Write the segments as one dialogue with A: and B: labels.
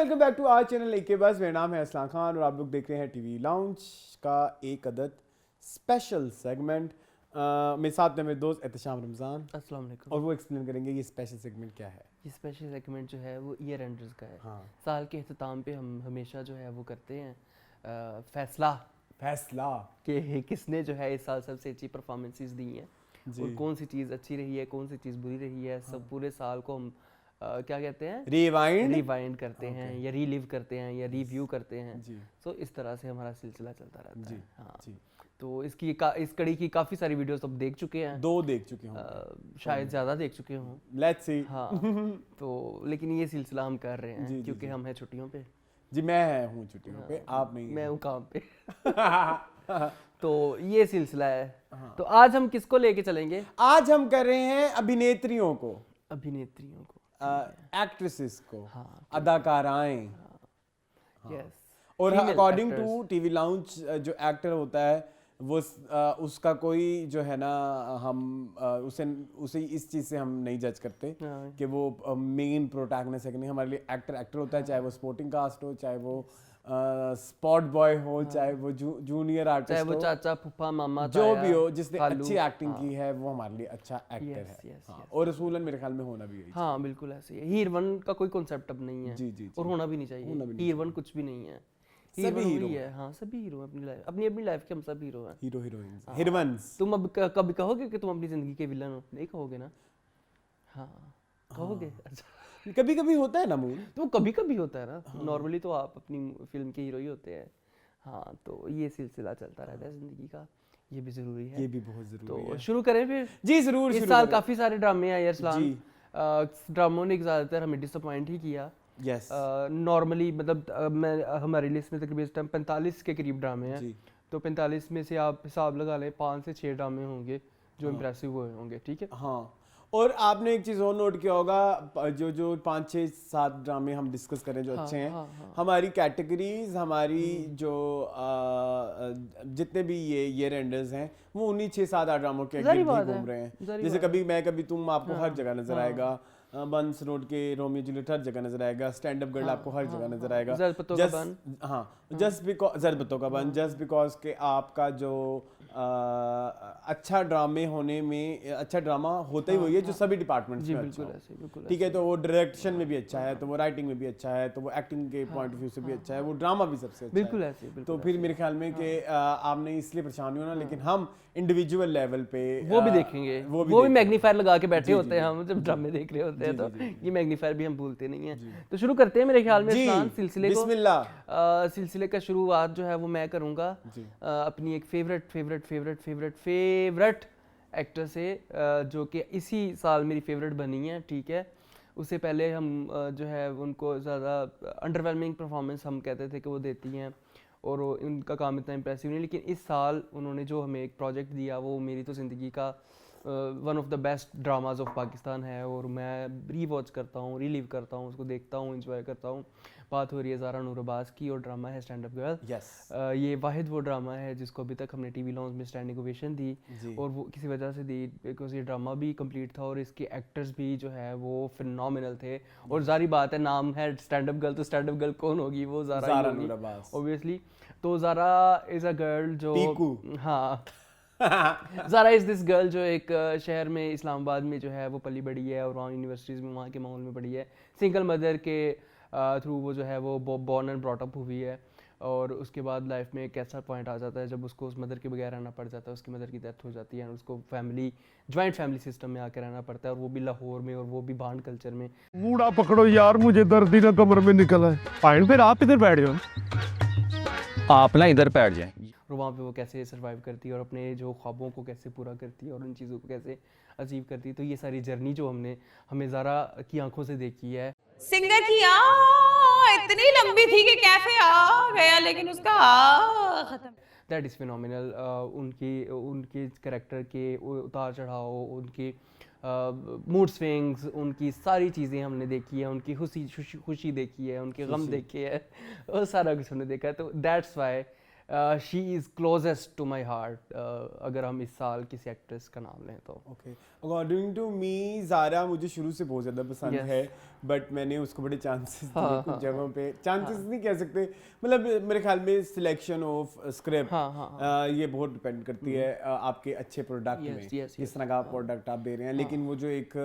A: Welcome back to our channel AK बस। मेरा नाम है असलान खान और आप लोग देख रहे हैं टीवी लाउंज का एक अदद स्पेशल सेगमेंट। मेरे साथ में मेरे दोस्त एहतशाम रमज़ान
B: अस्सलाम वालेकुम।
A: और वो एक्सप्लेन करेंगे ये स्पेशल सेगमेंट क्या है।
B: ये स्पेशल सेगमेंट जो है वो ईयर एंडर्स का है।
A: हाँ,
B: साल के अख्ताम पे हम हमेशा जो है वो करते हैं फैसला कि किसने जो है इस साल सबसे अच्छी परफॉर्मेंसेस दी हैं और कौन सी चीज़ अच्छी रही है, कौन सी चीज़ बुरी रही है। सब पूरे साल को हम क्या कहते हैं, रिवाइंड करते हैं या रीलिव करते हैं या रिव्यू करते हैं। सो इस तरह से हमारा सिलसिला चलता रहता है। हाँ, तो इस कड़ी की काफ़ी सारी वीडियोस अब देख चुके हैं,
A: 2 देख चुके हों,
B: शायद ज़्यादा देख चुके हों,
A: लेट्स सी।
B: हाँ। तो लेकिन ये सिलसिला हम कर रहे हैं क्योंकि हम हैं छुट्टियों पे।
A: जी, मैं हूँ छुट्टियों पे, आप नहीं।
B: मैं हूँ काम पे। तो ये सिलसिला है। तो आज हम किसको लेके चलेंगे?
A: आज हम कर रहे हैं अभिनेत्रियों को, एक्ट्रेसेस को, अदाकाराएं।
B: यस।
A: और अकॉर्डिंग टू टीवी लाउंज जो एक्टर होता है वो उसका कोई जो है ना, हम उसे इस चीज़ से हम नहीं जज करते कि वो मेन प्रोटैगनिस्ट है कि नहीं। हमारे लिए एक्टर होता है, चाहे वो स्पोर्टिंग कास्ट हो, चाहे वो स्पॉट बॉय हो, चाहे वो जूनियर आर्टिस्ट हो,
B: चाहे वो चाचा फूफा मामा
A: जो भी हो, जिसने अच्छी एक्टिंग की है वो हमारे लिए अच्छा एक्टर है। और रसूलन मेरे ख्याल में होना भी यही।
B: हाँ बिल्कुल ऐसे ही है। हीर वन का कोई कॉन्सेप्ट अब नहीं है।
A: जी,
B: और होना भी नहीं चाहिए। हीर वन कुछ भी नहीं है।
A: सभी हीरो
B: है। हाँ, सभी हीरो हैं अपनी लाइफ के। हम सब हीरो हैं,
A: हीरोइंस, हीरोइंस।
B: तुम अब कभी कहोगे कि तुम अपनी जिंदगी के विलन हो? नहीं कहोगे ना? हाँ, कहोगे। अच्छा,
A: कभी कभी होता है ना मूड,
B: तो कभी कभी होता है ना। नॉर्मली तो आप अपनी फिल्म के हीरो ही होते हैं। हाँ, तो ये सिलसिला चलता रहता है जिंदगी का। ये भी जरूरी है,
A: ये भी बहुत जरूरी है।
B: तो शुरू करें फिर?
A: जी जरूर।
B: इस साल काफी सारे ड्रामे आए अरसलान। ड्रामों ने ज्यादातर हमें डिसअपॉइंट ही किया।
A: यस।
B: नॉर्मली मतलब हमारी लिस्ट में तकरीबन इस टाइम 45 के करीब ड्रामे हैं। तो 45 में से आप हिसाब लगा लें 5 से 6 ड्रामे होंगे जो इम्प्रेसिव हुए होंगे। ठीक है।
A: हाँ, और आपने एक चीज़ और नोट किया होगा, जो 5 6 7 ड्रामे हम डिस्कस करें जो अच्छे हैं, हमारी कैटेगरीज, हमारी जो जितने भी ये ईयर एंडर्स हैं वो उन्हीं 6 7 8 ड्रामों के गिर्द ही घूम रहे हैं। जैसे कभी मैं कभी तुम, आपको हर जगह नजर आएगा। बंस रोड के रोमियो जूलियट हर जगह नजर आएगा। स्टैंड अप गर्ल आपको हर जगह नजर आएगा। जस्ट बिकॉज के आपका जो अच्छा ड्रामे होने में, अच्छा ड्रामा होता ही वही है जो सभी डिपार्टमेंट्स में अच्छा हो। ठीक है, तो वो डायरेक्शन में भी अच्छा है, तो वो राइटिंग में भी अच्छा है, तो वो एक्टिंग के पॉइंट ऑफ व्यू से भी अच्छा है, वो ड्रामा भी सबसे अच्छा
B: बिल्कुल
A: है।
B: ऐसे।
A: तो फिर मेरे ख्याल में कि आपने इसलिए परेशान नहीं होना, लेकिन हम इंडिविजुअल लेवल पे
B: वो भी देखेंगे। वो भी मैग्नीफायर लगा के बैठे होते हैं हम जब ड्रामे देख रहे होते हैं, तो ये मैग्नीफायर भी हम भूलते नहीं हैं। तो शुरू करते हैं मेरे ख्याल में सिलसिले को। सिलसिले का शुरुआत जो है वो मैं करूँगा अपनी एक फेवरेट एक्टर से, जो कि इसी साल मेरी फेवरेट बनी है। ठीक है, उससे पहले हम जो है उनको ज़्यादा अंडरवेलमिंग परफॉर्मेंस हम कहते थे कि वो देती हैं और उनका काम इतना इम्प्रेसिव नहीं, लेकिन इस साल उन्होंने जो हमें एक प्रोजेक्ट दिया वो मेरी तो ज़िंदगी का one of the best dramas of Pakistan है। और मैं री वॉच करता हूँ, रिलीव करता हूँ, उसको देखता हूँ, इंजॉय करता हूँ। बात हो रही है ज़ारा नूर अब्बास की और ड्रामा है स्टैंड अप गर्ल। ये वाहिद वो ड्रामा है जिसको अभी तक हमने टीवी लॉन्च में स्टैंडिंग ओवेशन दी, और वो किसी वजह से दी बिकॉज ये ड्रामा भी कंप्लीट था और इसके एक्टर्स भी जो है वो फिनोमिनल थे। और जारी बात है, नाम है स्टैंड अप गर्ल, तो स्टैंड अप गर्ल कौन होगी? वो ज़ारा नूर अब्बास ऑब्वियसली। तो ज़ारा इज़ अ गर्ल जो, हाँ, ज़ारा इज़ दिस गर्ल जो एक शहर में इस्लामाबाद में जो है वो पली बड़ी है और वहाँ यूनिवर्सिटीज़ में वहाँ के माहौल में पढ़ी है। सिंगल मदर के थ्रू वो जो है वो बॉर्न एंड ब्रॉट अप हुई है। और उसके बाद लाइफ में एक ऐसा पॉइंट आ जाता है जब उसको उस मदर के बगैर रहना पड़ जाता है। उसकी मदर की डेथ हो जाती है और उसको जॉइंट फैमिली सिस्टम में आकर रहना पड़ता है, और वो भी लाहौर में, और वो भी भांड कल्चर में।
C: मूड़ा पकड़ो यार, मुझे दर्द ही ना कमर में निकला है। फाइन, फिर आप इधर बैठ जाओ, आप ना इधर बैठ जाएं।
B: और वहाँ पे वो कैसे सर्वाइव करती है और अपने जो ख्वाबों को कैसे पूरा करती है और उन चीज़ों को कैसे अचीव करती है। तो ये सारी जर्नी जो हमें ज़ारा की आंखों से देखी है।
D: सिंगर की इतनी लंबी थी कि कैफे आ गया, लेकिन उसका खत्म।
B: That is phenomenal. उनके कैरेक्टर के उतार चढ़ाव, उनकी मूड स्विंग्स, उनकी सारी चीज़ें हमने देखी है, उनकी खुशी देखी है, उनके गम देखे है, और सारा कुछ हमने देखा है। तो that's why she is closest to my heart, अगर हम इस साल किसी एक्ट्रेस का नाम लें तो।
A: Okay, according to me Zara मुझे शुरू से बहुत ज़्यादा पसंद
B: Yes.
A: है, बट मैंने उसको बड़े चांसेस दिए
B: हाँ,
A: कुछ
B: हाँ,
A: जगहों पे, चांसेस नहीं कह सकते, मतलब मेरे ख्याल में सिलेक्शन ऑफ स्क्रिप्ट
B: हाँ, हाँ,
A: ये बहुत डिपेंड करती है आपके अच्छे प्रोडक्ट
B: Yes,
A: में,
B: yes,
A: किस
B: yes.
A: तरह का प्रोडक्ट आप दे रहे हैं, लेकिन वो जो एक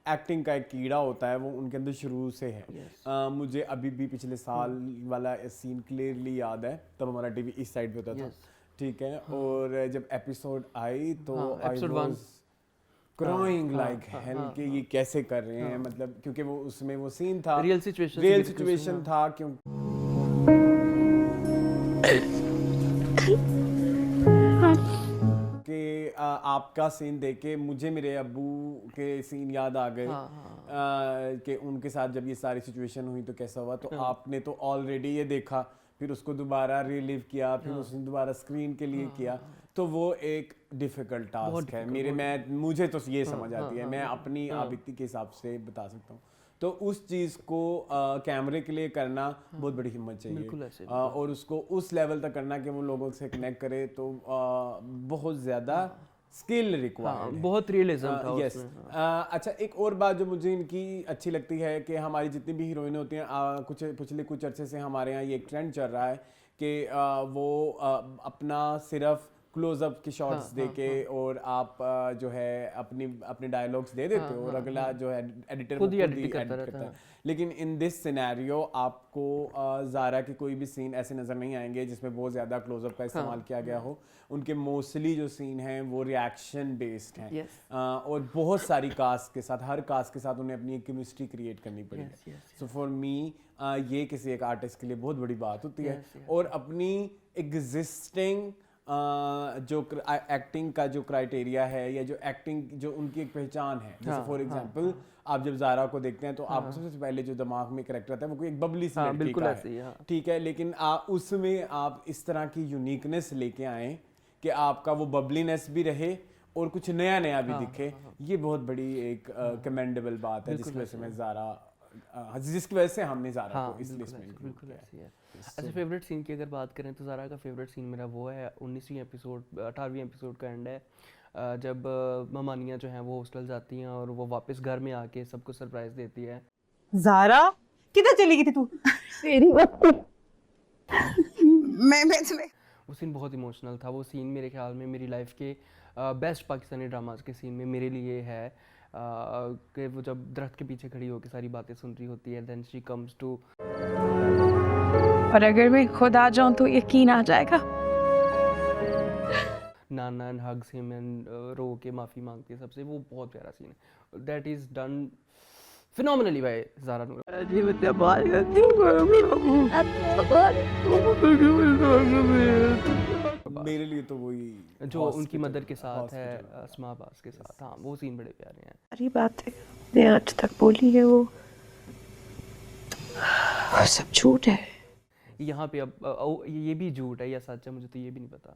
A: एक्टिंग का एक कीड़ा होता है वो उनके अंदर शुरू से है।
B: Yes.
A: मुझे अभी भी पिछले साल वाला सीन क्लियरली याद है, तब हमारा टीवी इस साइड पे होता था,
B: Yes.
A: ठीक है, और जब एपिसोड आई तो आई
B: episode one.
A: वाज क्राइंग
B: हाँ,
A: लाइक
B: हाँ,
A: हेल
B: हाँ,
A: कि ये कैसे कर रहे हैं, मतलब क्योंकि वो उसमें वो सीन था,
B: रियल सिचुएशन से
A: सिचुएशन था, क्यों कि आपका सीन देख के मुझे मेरे अब्बू के सीन याद आ गए, कि उनके साथ जब ये सारी सिचुएशन हुई तो कैसा हुआ, तो आपने तो ऑलरेडी ये देखा, फिर उसको दोबारा रिलीव किया, फिर उसने दोबारा स्क्रीन के लिए किया, तो वो एक डिफिकल्ट टास्क है मुझे तो ये समझ आती है, मैं अपनी आबिती के हिसाब से बता सकता हूँ, तो उस चीज़ को कैमरे के लिए करना बहुत बड़ी हिम्मत चाहिए, और उसको उस लेवल तक करना कि वो लोगों से कनेक्ट करे, तो बहुत ज़्यादा स्किल रिक्वायर्ड है,
B: बहुत रियलिज्म था
A: यस। अच्छा, एक और बात जो मुझे इनकी अच्छी लगती है कि हमारी जितनी भी हीरोइन होती हैं, पिछले कुछ अरसे से हमारे यहाँ ये एक ट्रेंड चल रहा है कि वो अपना सिर्फ क्लोजअप की शॉट्स देके और आप जो है अपने डायलॉग्स दे देते हो, और अगला जो है एडिटर
B: खुद ही
A: वो
B: edit करता
A: है। लेकिन इन दिस सिनेरियो आपको ज़ारा के कोई भी सीन ऐसे नज़र नहीं आएंगे जिसमें बहुत ज़्यादा क्लोजअप का इस्तेमाल किया गया हो, उनके मोस्टली जो सीन हैं वो रिएक्शन बेस्ड हैं,
B: Yes.
A: और बहुत सारी कास्ट के साथ, हर कास्ट के साथ उन्हें अपनी एक केमिस्ट्री क्रिएट करनी पड़ेगी। सो फॉर मी ये किसी एक आर्टिस्ट के लिए बहुत बड़ी बात होती है, और अपनी एग्जिस्टिंग जो एक्टिंग का जो क्राइटेरिया है, या जो एक्टिंग जो उनकी एक पहचान है, जैसे फॉर एग्जांपल आप जब ज़ारा को देखते हैं तो आपको सबसे पहले जो दिमाग में कैरेक्टर आता है वो कोई एक बबली सी लड़की का है, ठीक है, लेकिन उसमें आप इस तरह की यूनिकनेस लेके आए कि आपका वो बबलीनेस भी रहे और कुछ नया नया भी दिखे, ये बहुत बड़ी एक कमेंडेबल बात है, जिसकी वजह से मैं जिसकी वजह से हमने ज़ारा को इस लिस्ट में इंक्लूड किया है।
B: अच्छा, फेवरेट सीन की अगर बात करें तो ज़ारा का फेवरेट सीन मेरा वो है 18वीं एपिसोड का एंड है, जब ममानिया जो हैं वो हॉस्टल जाती हैं और वो वापस घर में आके सबको सरप्राइज देती है।
D: ज़ारा किधर चली गई थी तू?
E: मेरी बच्ची
D: मैं
B: वो सीन बहुत इमोशनल था, वो सीन मेरे ख्याल में मेरी लाइफ के बेस्ट पाकिस्तानी ड्रामाज के सीन में मेरे लिए है, कि वो जब दरख्त के पीछे खड़ी होकर सारी बातें सुन रही होती है, देन शी कम्स टू,
E: और अगर मैं खुद आ जाऊं तो यकीन आ जाएगा।
B: नाना एंड हग्स हिम एंड रो के माफ़ी मांगती है सबसे, वो बहुत प्यारा सीन है, that is done phenomenally by Zara Noor.
A: मेरे लिए तो वही
B: जो उनकी मदर के साथ है, अस्मा अब्बास के साथ, हाँ वो सीन बड़े प्यारे हैं।
E: सारी बातें ने आज तक बोली है वो सब झूठ है।
B: यहाँ पे अब ये भी झूठ है या सच है मुझे तो ये भी नहीं पता,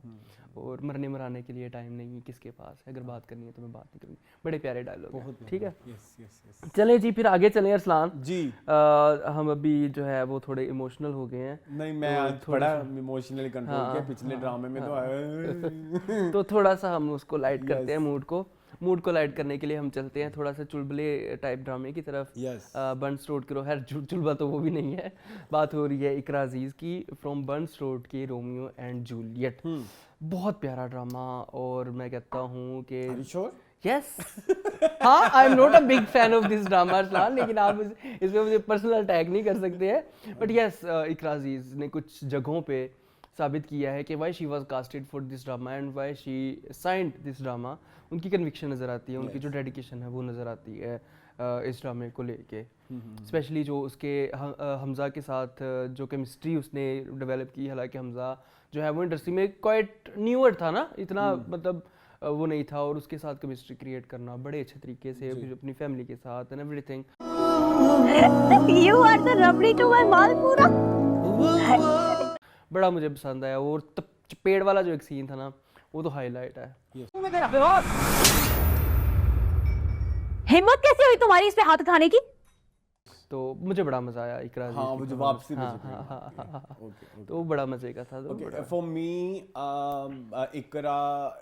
B: और मरने मराने के लिए टाइम नहीं किसके पास, अगर बात करनी है तो मैं बात नहीं करूँगी। बड़े प्यारे डायलॉग हैं, ठीक है। चले जी, फिर आगे चलें अरसलान जी। हम अभी जो है वो थोड़े इमोशनल हो गए हैं।
A: नहीं, मैं आज थोड़ा इमोशनली कंट्रोल किया, पिछले ड्रामे में तो
B: थोड़ा सा हम उसको लाइट करते हैं, मूड को लाइट करने के लिए हम चलते हैं थोड़ा सा चुलबुले टाइप ड्रामे की तरफ। बर्न्स रोड करो, खैर चुलबा तो वो भी नहीं है, बात हो रही है इकरा अजीज की, फ्रॉम बर्न्स रोड के रोमियो एंड जूलियट। बहुत प्यारा ड्रामा, और मैं कहता हूँ कि यस, हाँ, I am not a big fan of this drama Arsalan, लेकिन आप इसमें मुझे पर्सनल अटैक नहीं कर सकते हैं, बट यस, इकरा अजीज ने कुछ जगहों पे साबित किया है कि why she was casted for this drama and why she signed this drama. उनकी कन्विक्शन नज़र आती है, उनकी जो डेडिकेशन है वो नज़र आती है इस ड्रामे को लेके, स्पेशली जो उसके हमज़ा के साथ जो केमिस्ट्री उसने डेवलप की। हालांकि हमज़ा जो है वो इंडस्ट्री में क्वाइट न्यूअर था ना, इतना मतलब वो नहीं था, और उसके साथ केमिस्ट्री क्रिएट करना बड़े अच्छे तरीके से अपनी फैमिली के साथ and everything.
E: You are the rubbery to my Malpura.
B: बड़ा मुझे पसंद आया, और पेड़ वाला जो एक सीन था ना वो तो हाईलाइट है।
F: हिम्मत कैसे हुई तुम्हारी इस पे हाथ उठाने की?
B: तो मुझे बड़ा मजा आया इकरा अजीज
A: हाँ
B: की
A: वो जो
B: performance।
A: वापसी
B: हाँ,
A: मुझे
B: हाँ, हाँ, हाँ, हाँ।
A: ओके
B: तो वो बड़ा मजे का था। तो
A: Okay,
B: बड़ा
A: for me, Ikra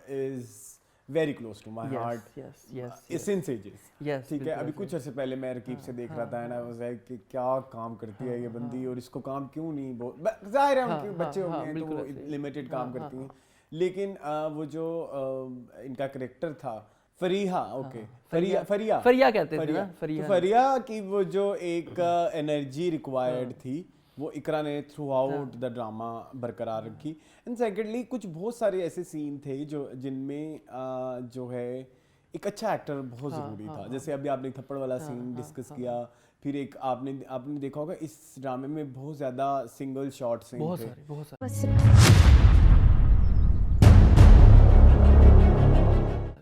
A: is very close to my heart.
B: yes
A: Since ages.
B: yes
A: ठीक है,
B: बिल्कुल
A: अभी
B: ऐसे।
A: कुछ अर्से पहले मैं रकीब से देख रहा था एंड आई वाज लाइक कि क्या काम करती है ये बंदी और इसको काम क्यों नहीं जाहिर है उनके बच्चे हो गए हैं तो वो लिमिटेड काम करती हैं, लेकिन वो जो इनका करेक्टर था फरीहा, ओके फरिया
B: कहते थे ना,
A: तो फरिया की वो जो एक एनर्जी रिक्वायर्ड थी वो इकरा ने थ्रू आउट द ड्रामा बरकरार रखी। एंड सेकेंडली कुछ बहुत सारे ऐसे सीन थे जो जिनमें जो है एक अच्छा एक्टर बहुत ज़रूरी था। जैसे अभी आपने थप्पड़ वाला सीन डिस्कस किया, फिर एक आपने देखा होगा इस ड्रामे में बहुत ज़्यादा सिंगल शॉट सीन थे,
B: बहुत सारे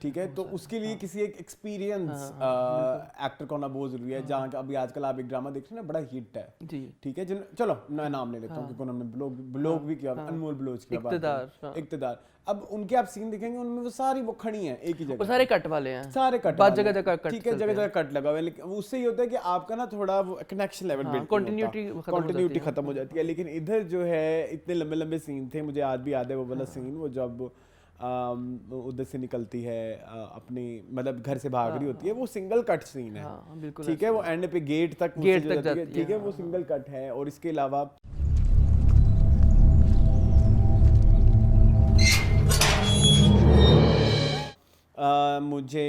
A: ठीक है। तो उसके लिए किसी एक एक्सपीरियंस एक्टर का होना बहुत जरूरी है। जहाँ अभी आजकल आप एक ड्रामा देख रहे हैं ना बड़ा हिट है,
B: जी
A: ठीक है, चलो मैं नाम ले लेता हूँ क्योंकि उन्होंने ब्लॉग भी किया, अनमोल बलोच की इक़्तिदार। अब उनके आप सीन देखेंगे उनमें वो सारी वो खड़ी हैं एक ही जगह,
B: सारे कट वाले हैं,
A: सारे कट
B: बाद जगह कट,
A: ठीक है, जगह कट लगा हुआ है, लेकिन उससे ये होता है कि आपका ना थोड़ा वो कनेक्शन लेवल कंटिन्यूटी खत्म हो जाती है। लेकिन इधर जो है इतने लंबे लंबे सीन थे, मुझे आज भी याद है वो वाला सीन, वो जब उधर से निकलती है अपनी मतलब घर से भाग रही होती है, वो सिंगल कट सीन है, ठीक है, वो एंड पे गेट तक जाती है, ठीक है, वो सिंगल कट है। और इसके अलावा मुझे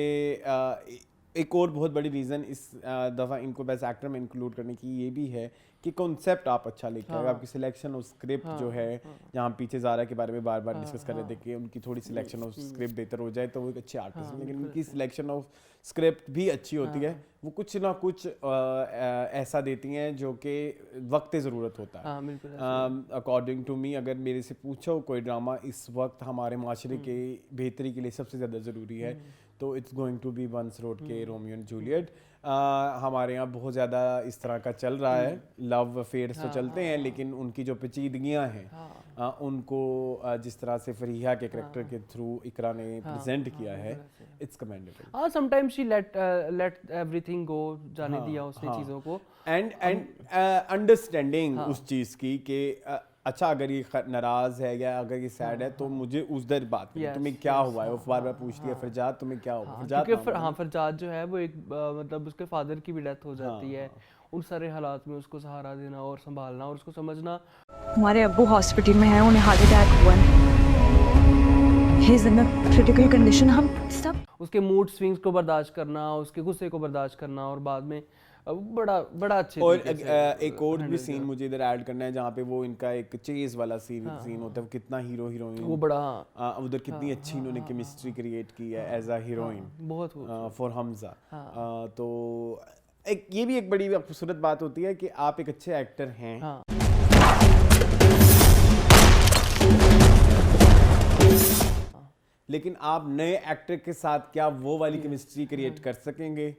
A: एक और बहुत बड़ी रीज़न इस दफ़ा इनको बेस्ट एक्टर में इंक्लूड करने की ये भी है कि कॉन्सेप्ट आप अच्छा लेके आए, आपकी सिलेक्शन ऑफ स्क्रिप्ट जो है, जहाँ पीछे ज़ारा के बारे में बार बार डिस्कस कर रहे थे कि उनकी थोड़ी सिलेक्शन ऑफ स्क्रिप्ट बेहतर हो जाए तो वो एक अच्छे आर्टिस्ट हैं, लेकिन उनकी सिलेक्शन ऑफ स्क्रिप्ट भी अच्छी होती है, वो कुछ ना कुछ ऐसा देती हैं जो कि वक्त ज़रूरत होता है। अकॉर्डिंग टू मी अगर मेरे से पूछो कोई ड्रामा इस वक्त हमारे माशरे के बेहतरी के लिए सबसे ज़्यादा ज़रूरी है तो it's going to be once road के रोमियो एंड जूलियट। हमारे यहाँ बहुत ज़्यादा इस तरह का चल रहा है, लव अफेयर्स तो चलते हैं, लेकिन उनकी जो पेचीदगियाँ हैं उनको जिस तरह से फरीहा के करेक्टर के थ्रू इकरा ने प्रेजेंट किया है, इट्स कमेंडेबल।
B: हाँ, समटाइम्स शी लेट एवरीथिंग गो, जाने दिया उसने चीज़ों को,
A: एंड अंडरस्टैंडिंग उस चीज़ की कि अच्छा अगर ये नाराज़ है या अगर ये सैड है तो मुझे उस दर बात करें, तुम्हें क्या हुआ है, वो बार बार पूछती है फरजाद तुम्हें क्या हुआ,
B: फरजाद जो है वो एक मतलब उसके फादर की भी डेथ हो जाती है, उन सारे हालात में उसको सहारा देना और संभालना और उसको समझना।
E: हमारे अब्बू हॉस्पिटल में हैं, उन्हें हार्ट अटैक हुआ है, he is in a critical condition. हम सब
B: उसके मूड स्विंग्स को बर्दाश्त करना, उसके गुस्से को बर्दाश्त करना और बाद में बड़ा अच्छे।
A: और एक और भी सीन मुझे इधर ऐड करना है जहाँ पे वो इनका एक चेज वाला सीन होता है, वो कितना हीरो हीरोइन वो बड़ा उधर कितनी अच्छी इन्होंने केमिस्ट्री क्रिएट की है एज अ हीरोइन
B: बहुत
A: फॉर हमजा। तो एक ये भी एक बड़ी खूबसूरत बात होती है कि आप एक अच्छे एक्टर हैं, लेकिन आप नए एक्टर के साथ क्या वो वाली केमिस्ट्री क्रिएट कर सकेंगे,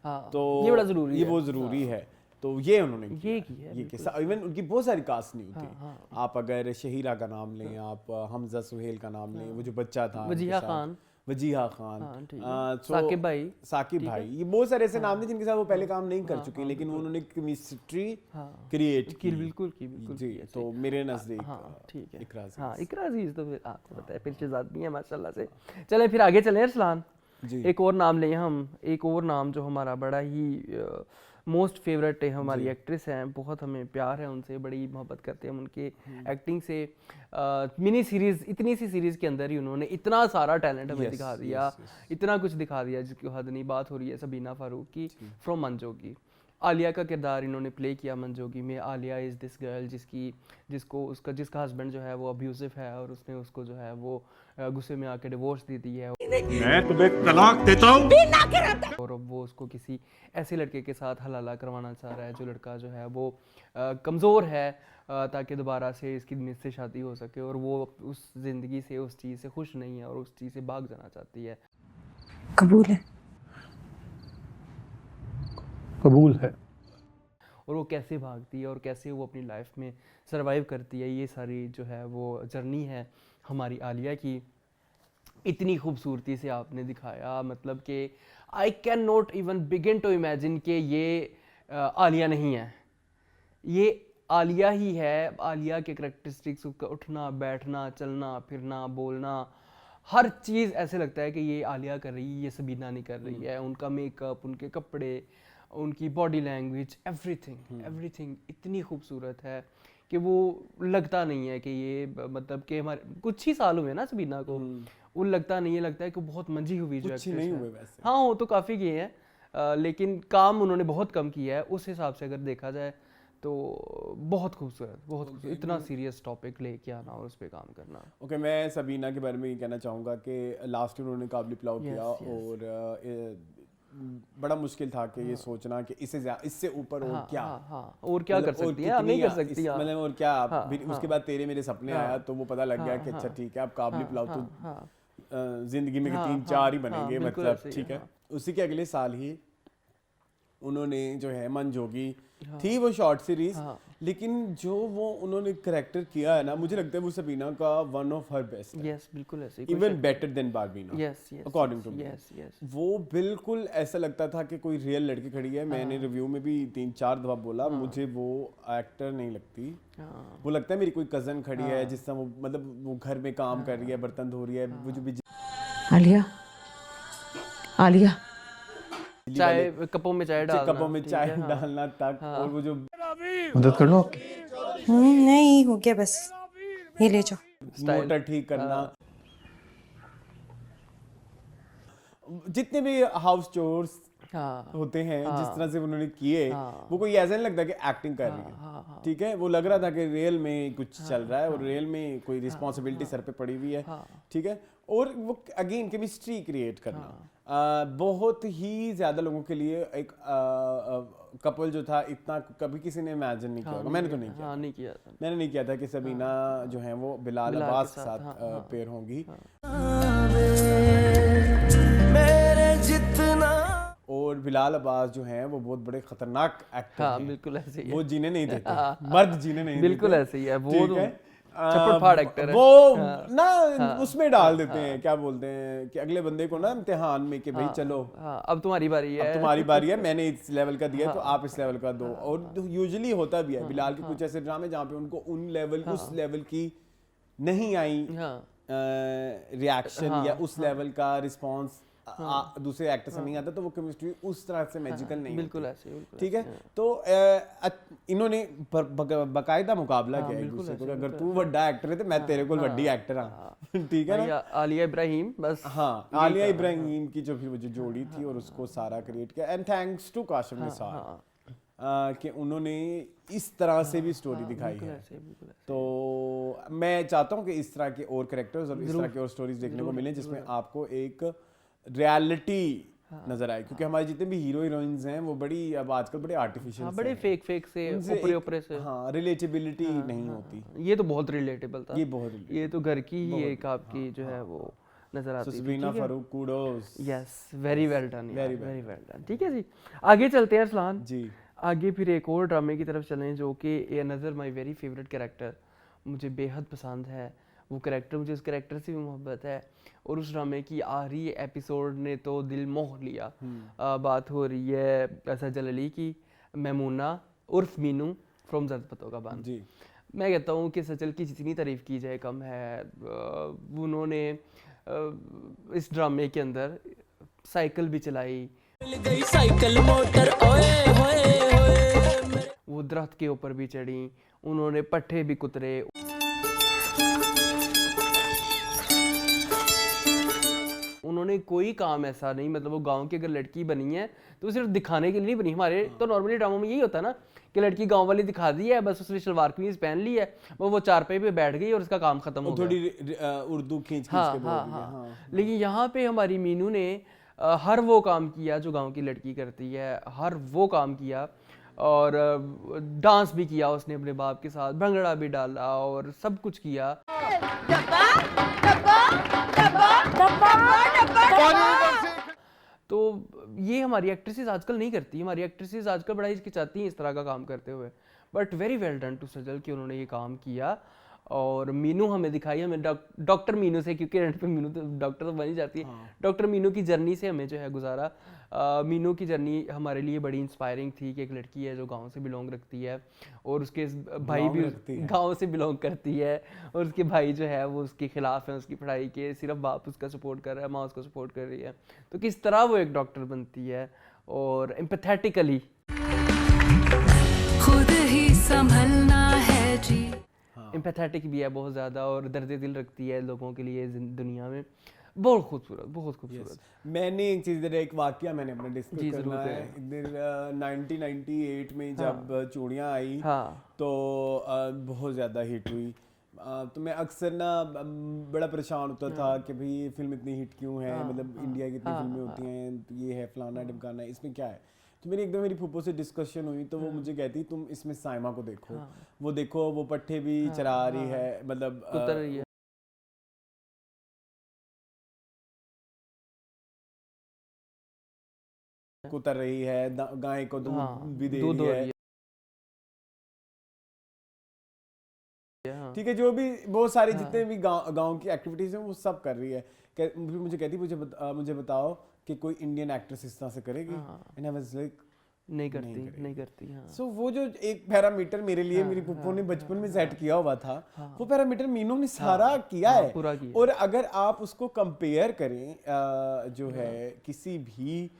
A: तो
B: ये बड़ा ज़रूरी है,
A: ये बहुत ज़रूरी है। तो ये उन्होंने
B: ये किया
A: इवन उनकी बहुत सारी कास्ट नहीं होती। आप अगर शहीरा का नाम लें, आप हमजा सुहेल का नाम लें, वो जो बच्चा था वजीहा खान, साकिब भाई, ये बहुत सारे ऐसे नाम थे जिनके साथ वो पहले काम नहीं कर चुके, लेकिन उन्होंने केमिस्ट्री क्रिएट की,
B: बिल्कुल
A: जी। तो मेरे नजदीक
B: ठीक है,
A: इकरा
B: अजीज तो फिर आपको पता है पिलचेज़ आदमी है माशाल्लाह से। चलें फिर आगे चलें अरसलान, एक और नाम लें हम, एक और नाम जो हमारा बड़ा ही मोस्ट फेवरेट है, हमारी एक्ट्रेस हैं, बहुत हमें प्यार है उनसे, बड़ी मोहब्बत करते हैं हम उनके एक्टिंग से। मिनी सीरीज़, इतनी सी सीरीज़ के अंदर ही उन्होंने इतना सारा टैलेंट हमें दिखा दिया, इतना कुछ दिखा दिया जिसकी हद नहीं। बात हो रही है सबीना फारूक की फ्रॉम मंजोगी। आलिया का किरदार इन्होंने प्ले किया मंजोगी में। आलिया इज़ दिस गर्ल जिसका हस्बैंड जो है वो अब्यूसिव है और उसने उसको जो है वो गुस्से में आके डिवोर्स दे दी है,
C: मैं तुम्हें तलाक देता हूं,
B: और अब वो उसको किसी ऐसे लड़के के साथ हलाला करवाना चाह रहा है जो लड़का जो है वो कमज़ोर है, ताकि दोबारा से इसकी से शादी हो सके, और वो उस ज़िंदगी से, उस चीज़ से खुश नहीं है और उस चीज़ से भाग जाना चाहती है।
E: कबूल है,
C: कबूल है।
B: और वो कैसे भागती है और कैसे वो अपनी लाइफ में सरवाइव करती है, ये सारी जो है वो जर्नी है हमारी आलिया की। इतनी खूबसूरती से आपने दिखाया, मतलब कि I can not even begin to imagine कि ये आलिया नहीं है, ये आलिया ही है। आलिया के करैक्टरिस्टिक्स, उसका उठना बैठना चलना फिरना बोलना, हर चीज़ ऐसे लगता है कि ये आलिया कर रही है, ये सबीना नहीं कर रही है। उनका मेकअप, उनके कपड़े, उनकी बॉडी लैंग्वेज, एवरीथिंग इतनी खूबसूरत है कि वो लगता नहीं है कि ये मतलब कि हमारे कुछ ही साल हुए ना सबीना को, वो लगता नहीं है, लगता है कि बहुत मंजी हुई जो
A: कुछ नहीं हुए वैसे।
B: हाँ वो तो काफ़ी किए हैं, लेकिन काम उन्होंने बहुत कम किया है उस हिसाब से अगर देखा जाए तो। बहुत खूबसूरत इतना सीरियस टॉपिक लेके आना और उस पर काम करना।
A: ओके, मैं सबीना के बारे में ये कहना चाहूँगा कि लास्ट ईयर उन्होंने काबिल पुलाव किया और बड़ा मुश्किल था कि ये सोचना कि इससे ऊपर और क्या,
B: और क्या कर सकती है, नहीं कर सकती
A: मतलब और क्या। उसके बाद तेरे मेरे सपने आया तो वो पता लग गया कि अच्छा ठीक है, अब काबिल पुलाव तो जिंदगी में 3-4 ही बनेंगे, मतलब ठीक है। उसी के अगले साल ही उन्होंने जो है मन जोगी थी वो शॉर्ट सीरीज, लेकिन जो वो उन्होंने करेक्टर किया है ना, मुझे लगता है वो सबीना का वन ऑफ हर बेस्ट है।
B: यस बिल्कुल ऐसे,
A: even better than Barbina.
B: Yes
A: according to me
B: yes.
A: वो बिल्कुल ऐसा लगता था कि कोई रियल लड़की खड़ी है। मैंने रिव्यू में भी 3-4 दफा बोला, मुझे वो एक्टर नहीं लगती, वो लगता है मेरी कोई कजन खड़ी है, जिस तरह वो मतलब वो घर में काम कर रही है, बर्तन धो रही है, वो जो भी
E: आलिया
B: चाय कपों में चाय
A: डालना तक, और वो जो
C: मदद कर लो।
F: नहीं हो गया, बस ये ले जाओ।
A: मोटर ठीक करना, जितने भी हाउस चोर्स होते हैं जिस तरह से उन्होंने किए, वो कोई ऐसा नहीं लगता कि एक्टिंग कर रही है। ठीक है, वो लग रहा था कि रियल में कुछ चल रहा है और रियल में कोई रिस्पॉन्सिबिलिटी सर पे पड़ी हुई है। ठीक है, और वो अगेन केमिस्ट्री क्रिएट करना बहुत ही ज्यादा लोगों के लिए एक कपल जो था, इतना कभी किसी ने इमेजिन नहीं किया होगा। मैंने तो नहीं किया था। मैंने नहीं किया था कि सबीना जो है वो बिलाल अब्बास के साथ पेयर होंगी। और बिलाल अब्बास जो हैं वो बहुत बड़े खतरनाक एक्टर हैं।
B: बिल्कुल ऐसे ही है।
A: वो जीने नहीं देते, मर्द जीने नहीं देते।
B: बिल्कुल ऐसे ही है वो,
A: ठीक है,
B: चपड़ फाड़ एक्टर है
A: वो ना उसमें डाल देते हैं, क्या बोलते हैं कि अगले बंदे को ना इम्तिहान में कि भाई चलो
B: अब तुम्हारी बारी है,
A: अब तुम्हारी बारी है, मैंने इस लेवल का दिया है तो आप इस लेवल का दो। और यूजुअली होता भी है बिलाल के कुछ ऐसे ड्रामे जहाँ पे उनको उस लेवल की नहीं आई रिएक्शन या उस लेवल का रिस्पॉन्स दूसरे एक्टर से नहीं आता, तो वो केमिस्ट्री उस तरह से मैजिकल नहीं
B: बिल्कुल ऐसे।
A: ठीक है, तो इन्होंने बकायदा मुकाबला किया एक दूसरे को, अगर तू बड़ा एक्टर है तो मैं तेरे को बड़ी एक्टर हाँ। ठीक है ना,
B: आलिया इब्राहिम बस।
A: हाँ, आलिया इब्राहिम की जो फिर वो जो जोड़ी थी और उसको सारा क्रिएट किया, and thanks to Kashif Nisar कि उन्होंने इस तरह से भी स्टोरी दिखाई है। तो मैं चाहता हूँ कि इस तरह के और कैरेक्टर्स और इस तरह की और स्टोरीज देखने को मिले जिसमें आपको एक रियलिटी नजर आए, क्योंकि हमारे जितने भी हीरो हीरोइंस हैं वो बड़ी अब आजकल बड़े आर्टिफिशियल
B: बड़े फेक से ऊपरे से,
A: हाँ, रिलेटेबिलिटी नहीं होती।
B: ये तो बहुत रिलेटेबल था,
A: ये
B: तो घर की ही एक आपकी जो है वो नजर आती है।
A: Sabina Farooq, kudos,
B: yes, very well done, very well done. ठीक है जी, आगे चलते हैं अरसलान जी। आगे फिर एक और ड्रामे की तरफ चलें जो कि another my very favourite character, मुझे बेहद पसंद है वो कैरेक्टर, मुझे उस कैरेक्टर से भी मोहब्बत है और उस ड्रामे की आखिरी एपिसोड ने तो दिल मोह लिया। बात हो रही है सजल अली की, मैमूना उर्फ मीनू फ्रॉम जर्द पतों का बांध जी। मैं कहता हूँ कि सजल की जितनी तारीफ़ की जाए कम है। उन्होंने इस ड्रामे के अंदर साइकिल भी चलाई, साइकिल मोटर ओए होए, वो दरख्त के ऊपर भी चढ़ी, उन्होंने पट्टे भी कुतरे। उन्होंने कोई काम ऐसा नहीं, मतलब वो गांव की अगर लड़की बनी है तो सिर्फ दिखाने के लिए नहीं बनी। हमारे तो नॉर्मली ड्रामों में यही होता है ना कि लड़की गांव वाली दिखा दी है, बस उसने शलवार कमीज पहन ली है, वो चारपाई पे बैठ गई और उसका काम खत्म हो गया,
A: थोड़ी उर्दू खींच के बोल दी है।
B: लेकिन यहाँ पे हमारी मीनू ने हर वो काम किया जो गाँव की लड़की करती है, हर वो काम किया और डांस भी किया उसने अपने बाप के साथ, भंगड़ा भी डाला और सब कुछ किया। तो ये हमारी एक्ट्रेसेस आजकल नहीं करती, हमारी एक्ट्रेसेस आजकल बड़ा हिचकिचाती हैं इस तरह का काम करते हुए, but very well done to Sajal कि उन्होंने ये काम किया और मीनू हमें दिखाई, हमें डॉक्टर मीनू से, क्योंकि एंड पे मीनू तो डॉक्टर तो बन ही जाती है, डॉक्टर मीनू की जर्नी से हमें जो है गुजारा। मीनू की जर्नी हमारे लिए बड़ी इंस्पायरिंग थी कि एक लड़की है जो गांव से बिलोंग रखती है और उसके भाई भी गांव से बिलोंग करती है और उसके भाई जो है वो उसके खिलाफ है उसकी पढ़ाई के, सिर्फ बाप उसका सपोर्ट कर रहा है, माँ उसको सपोर्ट कर रही है। तो किस तरह वो एक डॉक्टर बनती है और एम्पैथेटिकली
G: खुद ही संभलना है जी,
B: एम्पैथेटिक भी है बहुत ज़्यादा और दर्द दिल रखती है लोगों के लिए दुनिया में। बहुत खूबसूरत, बहुत खूबसूरत।
A: मैंने एक चीज़ इधर, एक वाकया मैंने अपना डिस्कस करना है इधर। 1998 में जब चूड़ियाँ आई तो बहुत ज़्यादा हिट हुई। तो मैं अक्सर ना बड़ा परेशान होता था कि भाई ये फिल्म इतनी हिट क्यों है, मतलब इंडिया की इतनी फिल्में होती हैं, ये है फलाना ढिमकाना, इसमें क्या है। तो मेरी फूफो से डिस्कशन हुई तो वो मुझे कहती तुम इसमें साइमा को देखो, वो देखो वो पट्टे भी चरा रही है, मतलब
B: कुतर रही है,
A: कुतर रही है, गाय को दूध भी दे रही है। ठीक है, जो भी बहुत सारी जितने भी गांव की एक्टिविटीज हैं वो सब कर रही है। मुझे कहती मुझे बताओ कि कोई इंडियन एक्ट्रेस इस तरह से करेगी, एंड आई वाज लाइक नहीं करती। सो वो जो एक पैरामीटर मेरे लिए मेरी पुप्पो ने बचपन में सेट किया हुआ था, वो पैरामीटर मीनू ने सारा किया है
B: पूरा किया।
A: और अगर आप उसको कंपेयर करें जो है किसी भी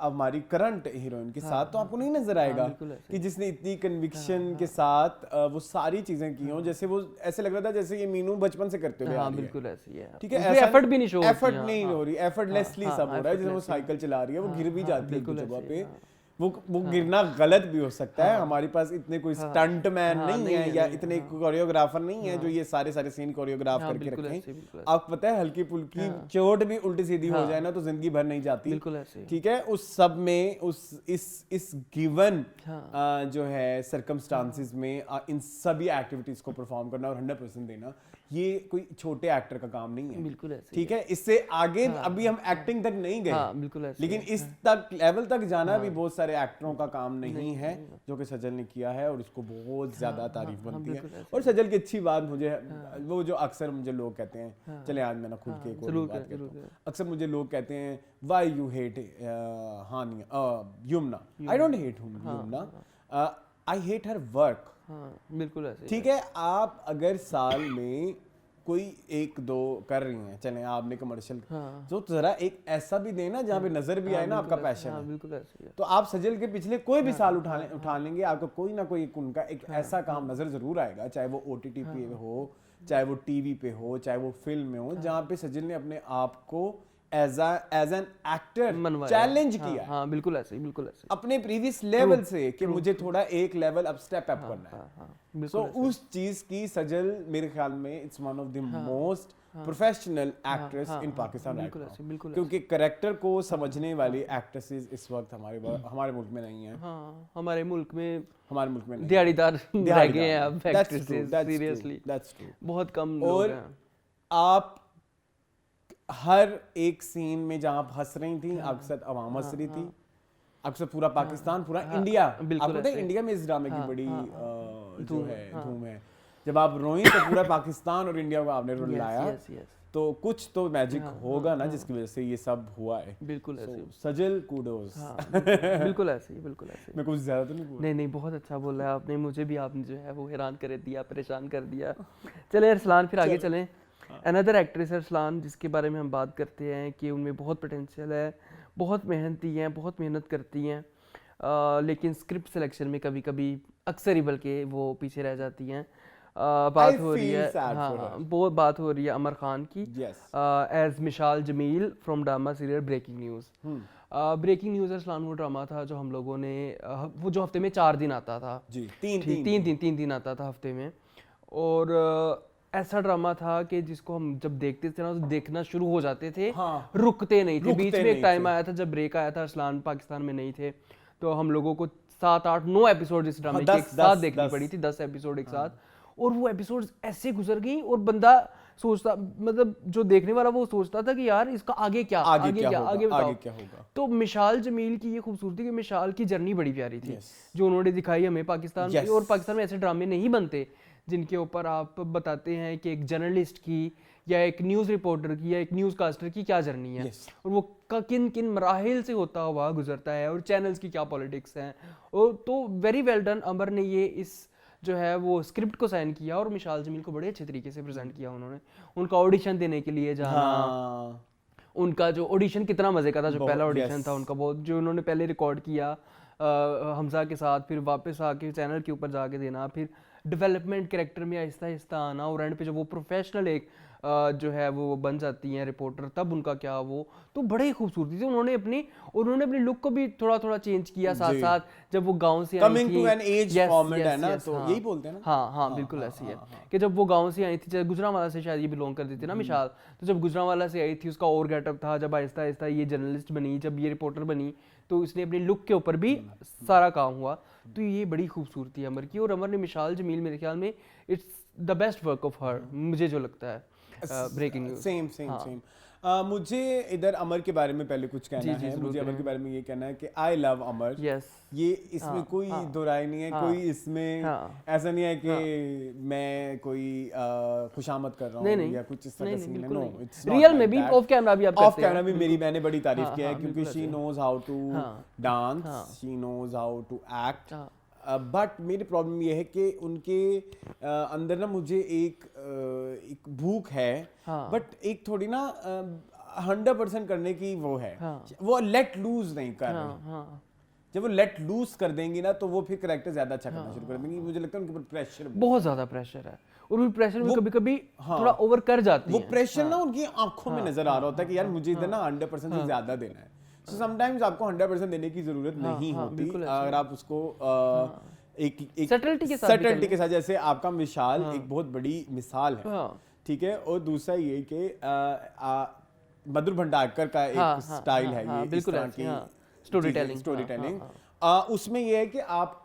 A: हमारी करंट हीरोइन के साथ, तो आपको नहीं नजर आएगा कि जिसने इतनी कन्विक्शन के साथ वो सारी चीजें की हों। जैसे वो ऐसे लग रहा था जैसे ये मीनू बचपन से करते हुए आ रही है।
B: बिल्कुल ऐसी है,
A: ठीक है, ऐसा
B: एफर्ट भी नहीं शो,
A: एफर्ट नहीं हो रही, एफर्टलेसली सब हो रहा है। जैसे वो साइकिल चला रही है, वो गिर भी जाती है कुछ जगह पे, वो गिरना गलत भी हो सकता है। हमारे पास इतने कोई स्टंट मैन नहीं है या इतने कोरियोग्राफर नहीं है जो ये सारे सीन कोरियोग्राफ करके रखें। आपको पता है हल्की फुल्की चोट भी उल्टी सीधी हो जाए ना तो जिंदगी भर नहीं जाती। ठीक है, उस सब में इस गिवन जो है सर्कमस्टांसेस में इन सभी एक्टिविटीज को परफॉर्म करना और 100% देना, ये कोई छोटे एक्टर का काम नहीं है।
B: बिल्कुल ऐसे,
A: ठीक है, इससे आगे अभी हम एक्टिंग तक नहीं गए,
B: बिल्कुल ऐसे,
A: लेकिन इस तक लेवल तक जाना भी बहुत सारे एक्टरों का काम नहीं है जो कि सजल ने किया है और उसको बहुत ज्यादा तारीफ बनती है। और सजल की अच्छी बात मुझे वो जो अक्सर मुझे लोग कहते हैं, चले आज मैं ना खुद के एक और बात कहता हूं, अक्सर मुझे लोग कहते हैं why you hate Yamuna. I don't hate Yamuna, I hate her work.
B: बिल्कुल ऐसे।
A: ठीक है, आप अगर साल में कोई एक दो कर रही हैं, चलें आपने कमर्शियल तो जरा एक ऐसा भी देना जहाँ पे नजर भी आए ना आपका पैशन है।
B: बिल्कुल ऐसे है।
A: तो आप सजल के पिछले कोई भी साल उठा लेंगे, आपको कोई ना कोई उनका एक ऐसा काम नजर जरूर आएगा, चाहे वो OTT पे हो, चाहे वो टीवी पे हो, चाहे वो फिल्म में हो, जहाँ पे सजल ने अपने आप को एज एन एक्टर चैलेंज किया।
B: हाँ, बिल्कुल ऐसे, बिल्कुल ऐसे,
A: अपने प्रीवियस लेवल से कि मुझे थोड़ा एक लेवल अप स्टेप अप करना है। सो उस चीज की सजल मेरे ख्याल में it's one of the most professional actress in Pakistan right now, क्योंकि कैरेक्टर को समझने वाली एक्ट्रेसेस इस वक्त हमारे मुल्क में नहीं है।
B: हमारे मुल्क में
A: नहीं,
B: दिहाड़ीदार रह गए हैं अब एक्ट्रेसेस, सीरियसली
A: दैट्स ट्रू,
B: बहुत कम लोग हैं।
A: और आप हर एक सीन में जहां आप हंस रही थी, अक्सर अवाम हंस रही थी, अक्सर पूरा पाकिस्तान, पूरा इंडिया। आपको पता है इंडिया में इस ड्रामे की बड़ी जो है धूम है। जब आप रोई तो पूरा पाकिस्तान और इंडिया को आपने रुलाया, तो कुछ तो मैजिक होगा ना जिसकी वजह से ये सब हुआ है।
B: बिल्कुल ऐसे,
A: सजल कूडोस।
B: बिल्कुल ऐसे, बिल्कुल ऐसे।
A: मैं कुछ ज्यादा तो नहीं बोला?
B: नहीं, बहुत अच्छा बोला है आपने, मुझे भी आपने जो है वो हैरान कर दिया, परेशान कर दिया। चले अरसलान, फिर आगे चलें। अनदर एक्ट्रेस अरसलान, जिसके बारे में हम बात करते हैं कि उनमें बहुत पोटेंशियल है, बहुत मेहनती हैं, बहुत मेहनत करती हैं, लेकिन स्क्रिप्ट सिलेक्शन में कभी कभी अक्सर ही बल्कि वो पीछे रह जाती हैं। बात हो रही है, बहुत बात हो रही है अमर खान की as Mishal Jameel from drama serial Breaking News. Breaking News Arsalan वो ड्रामा था जो हम लोगों ने वो जो हफ्ते में 4 दिन आता था
A: जी,
B: 3 दिन आता था हफ्ते में, और ऐसा ड्रामा था कि जिसको हम जब देखते थे ना तो देखना शुरू हो जाते थे, रुकते नहीं थे। बीच में एक टाइम आया था जब ब्रेक आया था, अरसलान पाकिस्तान में नहीं थे, तो हम लोगों को 7, 8, 9 एपिसोड इस ड्रामे के एक साथ देखनी पड़ी थी, 10 एपिसोड एक साथ। और वो एपिसोड ऐसे गुजर गई और बंदा सोचता, मतलब जो देखने वाला वो सोचता था कि यार इसका आगे क्या होगा। तो मिशाल जमील की ये खूबसूरती कि मिशाल की जर्नी बड़ी प्यारी थी जो उन्होंने दिखाई हमें पाकिस्तान में, और पाकिस्तान में ऐसे ड्रामे नहीं बनते जिनके ऊपर आप बताते हैं कि एक जर्नलिस्ट की या एक न्यूज़ रिपोर्टर की या एक न्यूज़ कास्टर की क्या जर्नी है, और वो किन किन मराहिल से होता हुआ गुजरता है, और चैनल्स की क्या पॉलिटिक्स हैं। और तो वेरी वेल डन, अमर ने ये इस जो है वो स्क्रिप्ट को साइन किया और मिशाल जमील को बड़े अच्छे तरीके से प्रेजेंट किया उन्होंने। उनका ऑडिशन देने के लिए जाना, उनका जो ऑडिशन कितना मज़े का था, जो पहला ऑडिशन था उनका, बहुत जो उन्होंने पहले रिकॉर्ड किया हमजा के साथ, फिर वापस आके चैनल के ऊपर जाके देना, फिर डेवलपमेंट कैरेक्टर में आहिस्ता आहिस्ता आना, और एंड पे जब वो प्रोफेशनल एक जो है वो बन जाती हैं रिपोर्टर, तब उनका क्या वो तो बड़े ही खूबसूरती थी। उन्होंने अपनी लुक को भी थोड़ा थोड़ा चेंज किया साथ साथ, जब वो गांव से आई थी,
A: टू एन एज फॉर्मेट है ना, तो यही बोलते हैं ना।
B: हाँ बिल्कुल ऐसी है कि जब वो गांव से आई थी, जब गुजरांवाला से शायद ये बिलोंग करती थी ना मिशाल, तो जब गुजरांवाला से आई थी उसका और गेटअप था, जब आहिस्ता आहिस्ता ये जर्नलिस्ट बनी, जब ये रिपोर्टर बनी, तो इसने अपनी लुक के ऊपर भी सारा काम हुआ। तो ये बड़ी खूबसूरती है अमर की, और अमर ने मिशाल जमील मेरे ख्याल में it's the best work of her, मुझे जो लगता है। ब्रेकिंग न्यूज़
A: सेम मुझे इधर अमर के बारे में पहले कुछ कहना है। मुझे अमर के बारे में ये कहना है कि आई लव अमर। ये इसमें कोई दो राय नहीं है, कोई इसमें ऐसा नहीं है कि मैं कोई खुशामद कर रहा हूँ या कुछ इस तरह का सीन है। नो, इट्स
B: रियल में भी ऑफ कैमरा भी आप
A: ऑफ कैमरा भी मैंने बड़ी तारीफ किया है, क्योंकि she knows how to dance, she knows how to act. But मेरी प्रॉब्लम ये है कि उनके अंदर ना मुझे एक भूख है, बट एक थोड़ी ना 100% करने की वो है, वो लेट लूज नहीं कर रही। जब वो लेट लूज कर देंगी ना, तो वो फिर कैरेक्टर ज्यादा अच्छा करना शुरू कर देंगी। मुझे लगता है उनके ऊपर प्रेशर
B: बहुत ज्यादा प्रेशर है, और वो प्रेशर में कभी-कभी थोड़ा ओवर कर जाती है।
A: वो प्रेशर ना उनकी आंखों में नजर आ रहा होता है कि यार मुझे इधर ना 100% से ज्यादा देना है। सो समटाइम्स आपको 100% देने की जरूरत नहीं होती, अगर आप उसको एक
B: सटलिटी के साथ,
A: जैसे आपका मिशाल एक बहुत बड़ी मिसाल है, ठीक है। और दूसरा ये कि मधुर भंडारकर का एक स्टाइल है, ये इस तरह की स्टोरी टेलिंग। उसमें ये है कि आप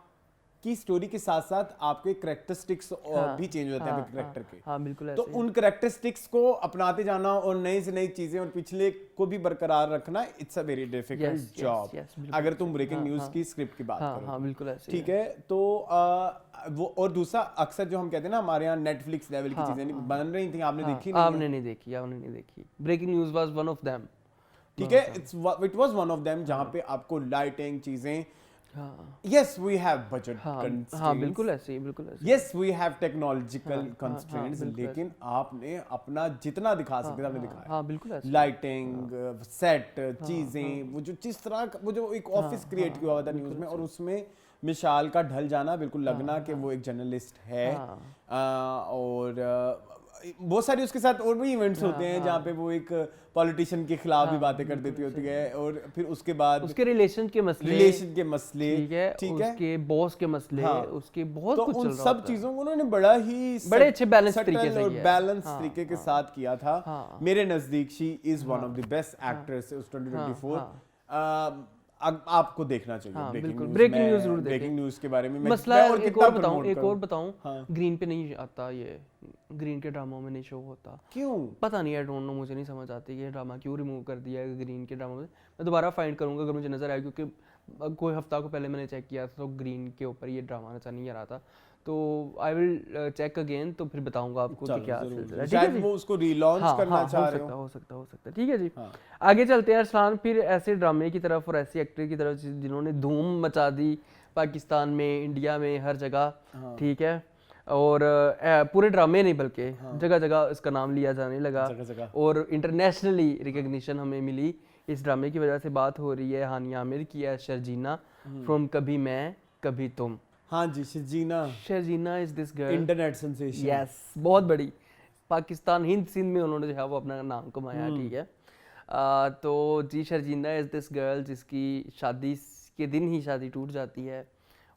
A: की स्टोरी के साथ साथ आपके कैरेक्टरिस्टिक्स भी चेंज होते हैं कैरेक्टर के।
B: बिल्कुल
A: तो उन कैरेक्टरिस्टिक्स को अपनाते जाना और नई से नई चीजें और पिछले को भी बरकरार रखना, it's a very difficult job अगर तुम ब्रेकिंग न्यूज की स्क्रिप्ट की बात करो।
B: बिल्कुल ऐसे
A: ठीक है। तो वो और दूसरा अक्सर जो हम कहते हैं ना, हमारे यहाँ नेटफ्लिक्स लेवल की चीजें नहीं बन रही थी, आपने देखी नहीं?
B: आपने नहीं देखी। Breaking news was one of them.
A: ठीक है, it was one of them, जहां पे आपको लाइटिंग चीजें, yes we have budget constraints,
B: बिल्कुल ऐसे,
A: yes we have technological constraints, लेकिन आपने अपना जितना दिखा सकते थे आपने दिखाया।
B: बिल्कुल ऐसे,
A: लाइटिंग, सेट, चीजें, वो जो जिस तरह वो जो एक ऑफिस क्रिएट किया हुआ था न्यूज में, और उसमें मिशाल का ढल जाना, बिल्कुल लगना कि वो एक जर्नलिस्ट है। और बहुत सारी उसके साथ और भी इवेंट्स होते हैं जहाँ पे वो एक पॉलिटिशियन के खिलाफ भी बातें कर देती होती है, और फिर उसके बाद
B: उसके रिलेशन के मसले, ठीक है, उसके बॉस के मसले, उसके बहुत कुछ चल रहा था।
A: सब चीजों को उन्होंने बड़े अच्छे बैलेंस तरीके के साथ किया था। मेरे नजदीक she is one of the best actress 2024। आपको देखना चाहिए
B: ब्रेकिंग न्यूज़ जरूर देखें।
A: ब्रेकिंग न्यूज़ के बारे में
B: मसला एक और बताऊं, ग्रीन पे नहीं आता, ये ग्रीन के ड्रामों में नहीं शो होता।
A: क्यों
B: पता नहीं, आई डोंट नो, मुझे नहीं समझ आती ये ड्रामा क्यों रिमूव कर दिया है ग्रीन के ड्रामों में। मैं दोबारा फाइंड करूंगा अगर मुझे नजर आया, क्योंकि कोई हफ्ता को पहले मैंने चेक किया था तो ग्रीन के ऊपर ये ड्रामा नजर नहीं आ रहा था। तो आई विल चेक अगेन, तो फिर बताऊंगा आपको कि क्या सिलसिला।
A: शायद वो उसको रीलॉन्च करना चाह रहे
B: हो सकता है। ठीक है जी, आगे चलते हैं अरसलान, फिर ऐसे ड्रामे की तरफ और ऐसे एक्टर की तरफ जिन्होंने धूम मचा दी पाकिस्तान में, इंडिया में, हर जगह। ठीक है, और पूरे ड्रामे नहीं बल्कि जगह जगह इसका नाम लिया जाने लगा, और इंटरनेशनली रिकग्निशन हमें मिली इस ड्रामे की वजह से। बात हो रही है हानिया आमिर की, है शर्जीना फ्रॉम कभी मैं कभी तुम।
A: हाँ जी, Sharjeena is this girl,
B: internet sensation. Yes, बहुत बड़ी, पाकिस्तान हिंद सिंध में उन्होंने जो है वो अपना नाम कमाया। ठीक है, तो जी शर्जीना इज दिस गर्ल जिसकी शादी के दिन ही शादी टूट जाती है,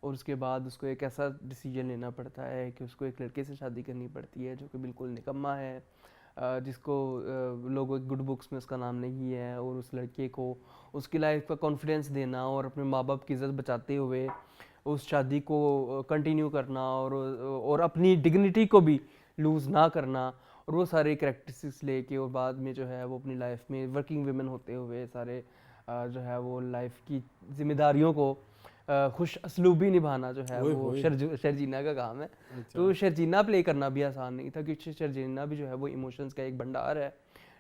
B: और उसके बाद उसको एक ऐसा डिसीजन लेना पड़ता है कि उसको एक लड़के से शादी करनी पड़ती है जो कि बिल्कुल निकम्मा है, जिसको लोगों गुड बुक्स में उसका नाम नहीं है, और उस लड़के को उसकी लाइफ का कॉन्फिडेंस देना और अपने माँ बाप की इज़्ज़त बचाते हुए उस शादी को कंटिन्यू करना, और अपनी डिग्निटी को भी लूज़ ना करना, और वो सारे करैक्टरिस्टिक्स लेके, और बाद में जो है वो अपनी लाइफ में वर्किंग वुमेन होते हुए सारे जो है वो लाइफ की जिम्मेदारियों को खुश असलूबी निभाना जो है वो शर्जीना का काम है। तो शर्जीना प्ले करना भी आसान नहीं था, क्योंकि शर्जीना भी जो है वो इमोशंस का एक भंडार है,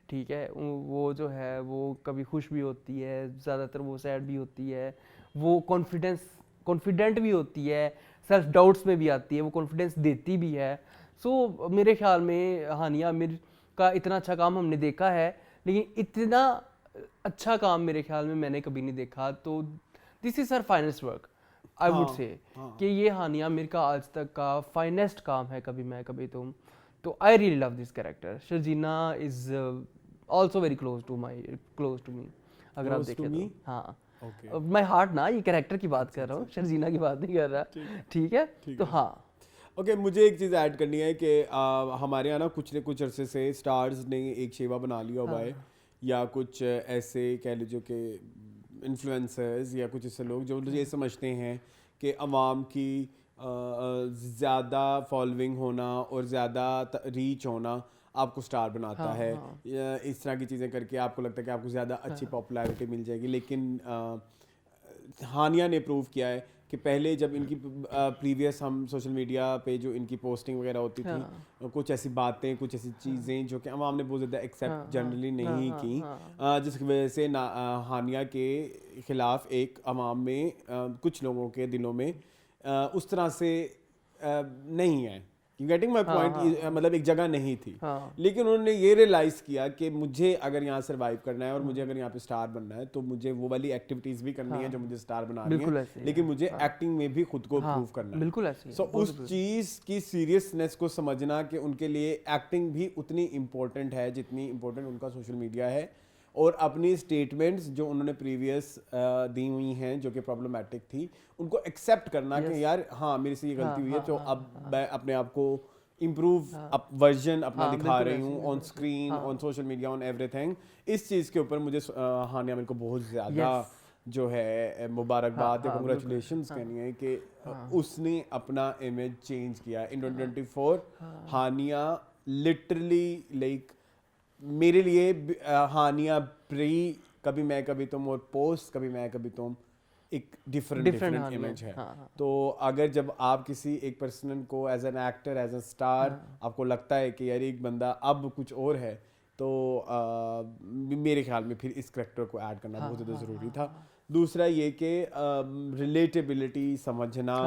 B: ठीक है। वो जो है वो कभी खुश भी होती है, ज़्यादातर वो सैड भी होती है, वो कॉन्फिडेंट भी होती है, सेल्फ डाउट्स में भी आती है, वो कॉन्फिडेंस देती भी है। सो मेरे ख्याल में हानिया आमिर का इतना अच्छा काम हमने देखा है, लेकिन इतना अच्छा काम मेरे ख्याल में मैंने कभी नहीं देखा। तो this is her finest work, I would say कि ये हानिया आमिर का आज तक का फाइनेस्ट काम है, कभी मैं कभी तुम। तो I really love this character. Sharjeena is also very close to me, अगर आप देखें तो। हाँ, माई हार्ट ना, ये कैरेक्टर की बात कर रहा हूँ, शर्जीना की बात नहीं कर रहा, ठीक है। तो हाँ
A: ओके, मुझे एक चीज़ ऐड करनी है कि हमारे यहाँ ना कुछ अरसे से स्टार्स ने एक शेवा बना लिया हुआ है, या कुछ ऐसे कह लीजिए कि इन्फ्लुएंसर्स या कुछ ऐसे लोग जो ये समझते हैं कि अवाम की ज़्यादा फॉलोइंग होना और ज़्यादा रीच होना आपको स्टार बनाता है, या इस तरह की चीज़ें करके आपको लगता है कि आपको ज़्यादा अच्छी पॉपुलैरिटी मिल जाएगी। लेकिन हानिया ने प्रूव किया है कि पहले जब इनकी प्रीवियस हम सोशल मीडिया पे जो इनकी पोस्टिंग वगैरह होती थी, कुछ ऐसी बातें, कुछ ऐसी चीज़ें जो कि अवाम ने बहुत ज़्यादा एक्सेप्ट जनरली नहीं की, जिसकी वजह से हानिया के ख़िलाफ़ एक अवाम में कुछ लोगों के दिलों में उस तरह से नहीं है, यू गेटिंग माई पॉइंट, मतलब एक जगह नहीं थी। लेकिन उन्होंने ये रियलाइज़ किया कि मुझे अगर यहाँ सर्वाइव करना है और मुझे अगर यहाँ पे स्टार बनना है, तो मुझे वो वाली एक्टिविटीज़ भी करनी है जो मुझे स्टार बना रही है, लेकिन मुझे एक्टिंग में भी खुद को प्रूव करना है।
B: बिल्कुल ऐसे।
A: सो उस चीज़ की सीरियसनेस को समझना कि उनके लिए एक्टिंग भी उतनी इम्पोर्टेंट है जितनी इम्पोर्टेंट उनका सोशल मीडिया है, और अपनी स्टेटमेंट्स जो उन्होंने प्रीवियस दी हुई हैं जो कि प्रॉब्लमैटिक थी, उनको एक्सेप्ट करना कि यार हाँ मेरे से ये गलती हुई है, तो अब मैं अपने आप को इम्प्रूव वर्जन अपना दिखा रही हूँ on screen, on social media, on everything. इस चीज़ के ऊपर मुझे हानिया आमिर को बहुत ज़्यादा जो है मुबारकबाद या कंग्रेचुलेशंस कहनी है कि उसने अपना इमेज चेंज किया इन 2024। हानिया लिटरली लाइक मेरे लिए हानिया प्री कभी मैं कभी तुम और पोस्ट कभी मैं कभी तुम एक डिफरेंट इमेज है। तो अगर जब आप किसी एक पर्सन को as an actor, as a star आपको लगता है कि यार एक बंदा अब कुछ और है, तो मेरे ख्याल में फिर इस करैक्टर को ऐड करना बहुत ज़्यादा ज़रूरी था। दूसरा ये कि रिलेटेबिलिटी समझना,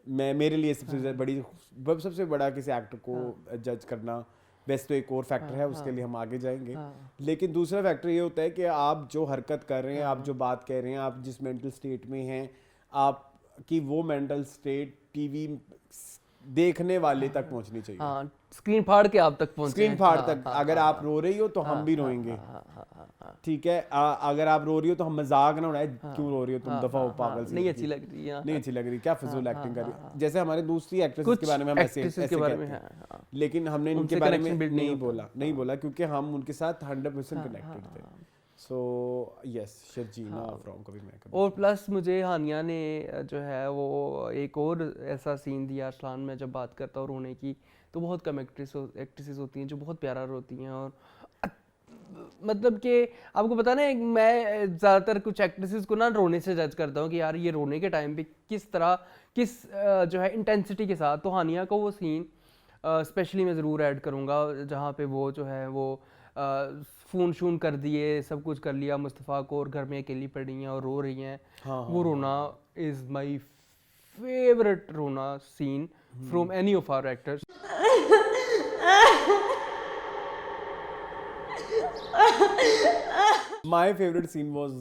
A: मैं मेरे लिए सबसे बड़ा किसी एक्टर को जज करना, वैसे तो एक और फैक्टर है, उसके लिए हम आगे जाएंगे। लेकिन दूसरा फैक्टर ये होता है कि आप जो हरकत कर रहे हैं, आप जो बात कह रहे हैं, आप जिस मेंटल स्टेट में हैं, आपकी वो मेंटल स्टेट टीवी देखने वाले तक पहुंचनी चाहिए।
B: स्क्रीन फाड़ के आप तक पहुंचे,
A: स्क्रीन फाड़ तक। अगर आप रो रही हो तो हम भी रोएंगे, ठीक है। अगर आप रो रही हो तो हम मजाक ना उड़ाए, क्यों रो रही हो तुम, दफा हो पागल से,
B: नहीं अच्छी लग रही है,
A: नहीं अच्छी लग रही, क्या फिजूल एक्टिंग कर रही है। जैसे हमारे दूसरी एक्ट्रेसेस के बारे में हम ऐसे कहते हैं, लेकिन हमने इनके बारे में नहीं बोला क्योंकि हम उनके साथ 100% कनेक्टेड थे। So yes, Sharjeena from Kabhi Main कभी।
B: और प्लस मुझे हानिया ने जो है वो एक और ऐसा सीन दिया अरसलान में, जब बात करता हूँ रोने की, तो बहुत कम एक्ट्रेसेस होती हैं जो बहुत प्यारा रोती हैं। और मतलब कि आपको पता ना, मैं ज़्यादातर कुछ एक्ट्रेसेस को ना रोने से जज करता हूँ कि यार ये रोने के टाइम पे किस जो है इंटेंसिटी के साथ। तो हानिया का वो सीन स्पेशली मैं ज़रूर ऐड करूँगा, जहाँ पे वो जो है वो फ़ोन शून कर दिए, सब कुछ कर लिया मुस्तफ़ा को, और घर में अकेली पड़ी हैं और रो रही हैं। वो रोना इज़ माई फेवरेट रोना scene from any of our actors.
A: My favourite scene was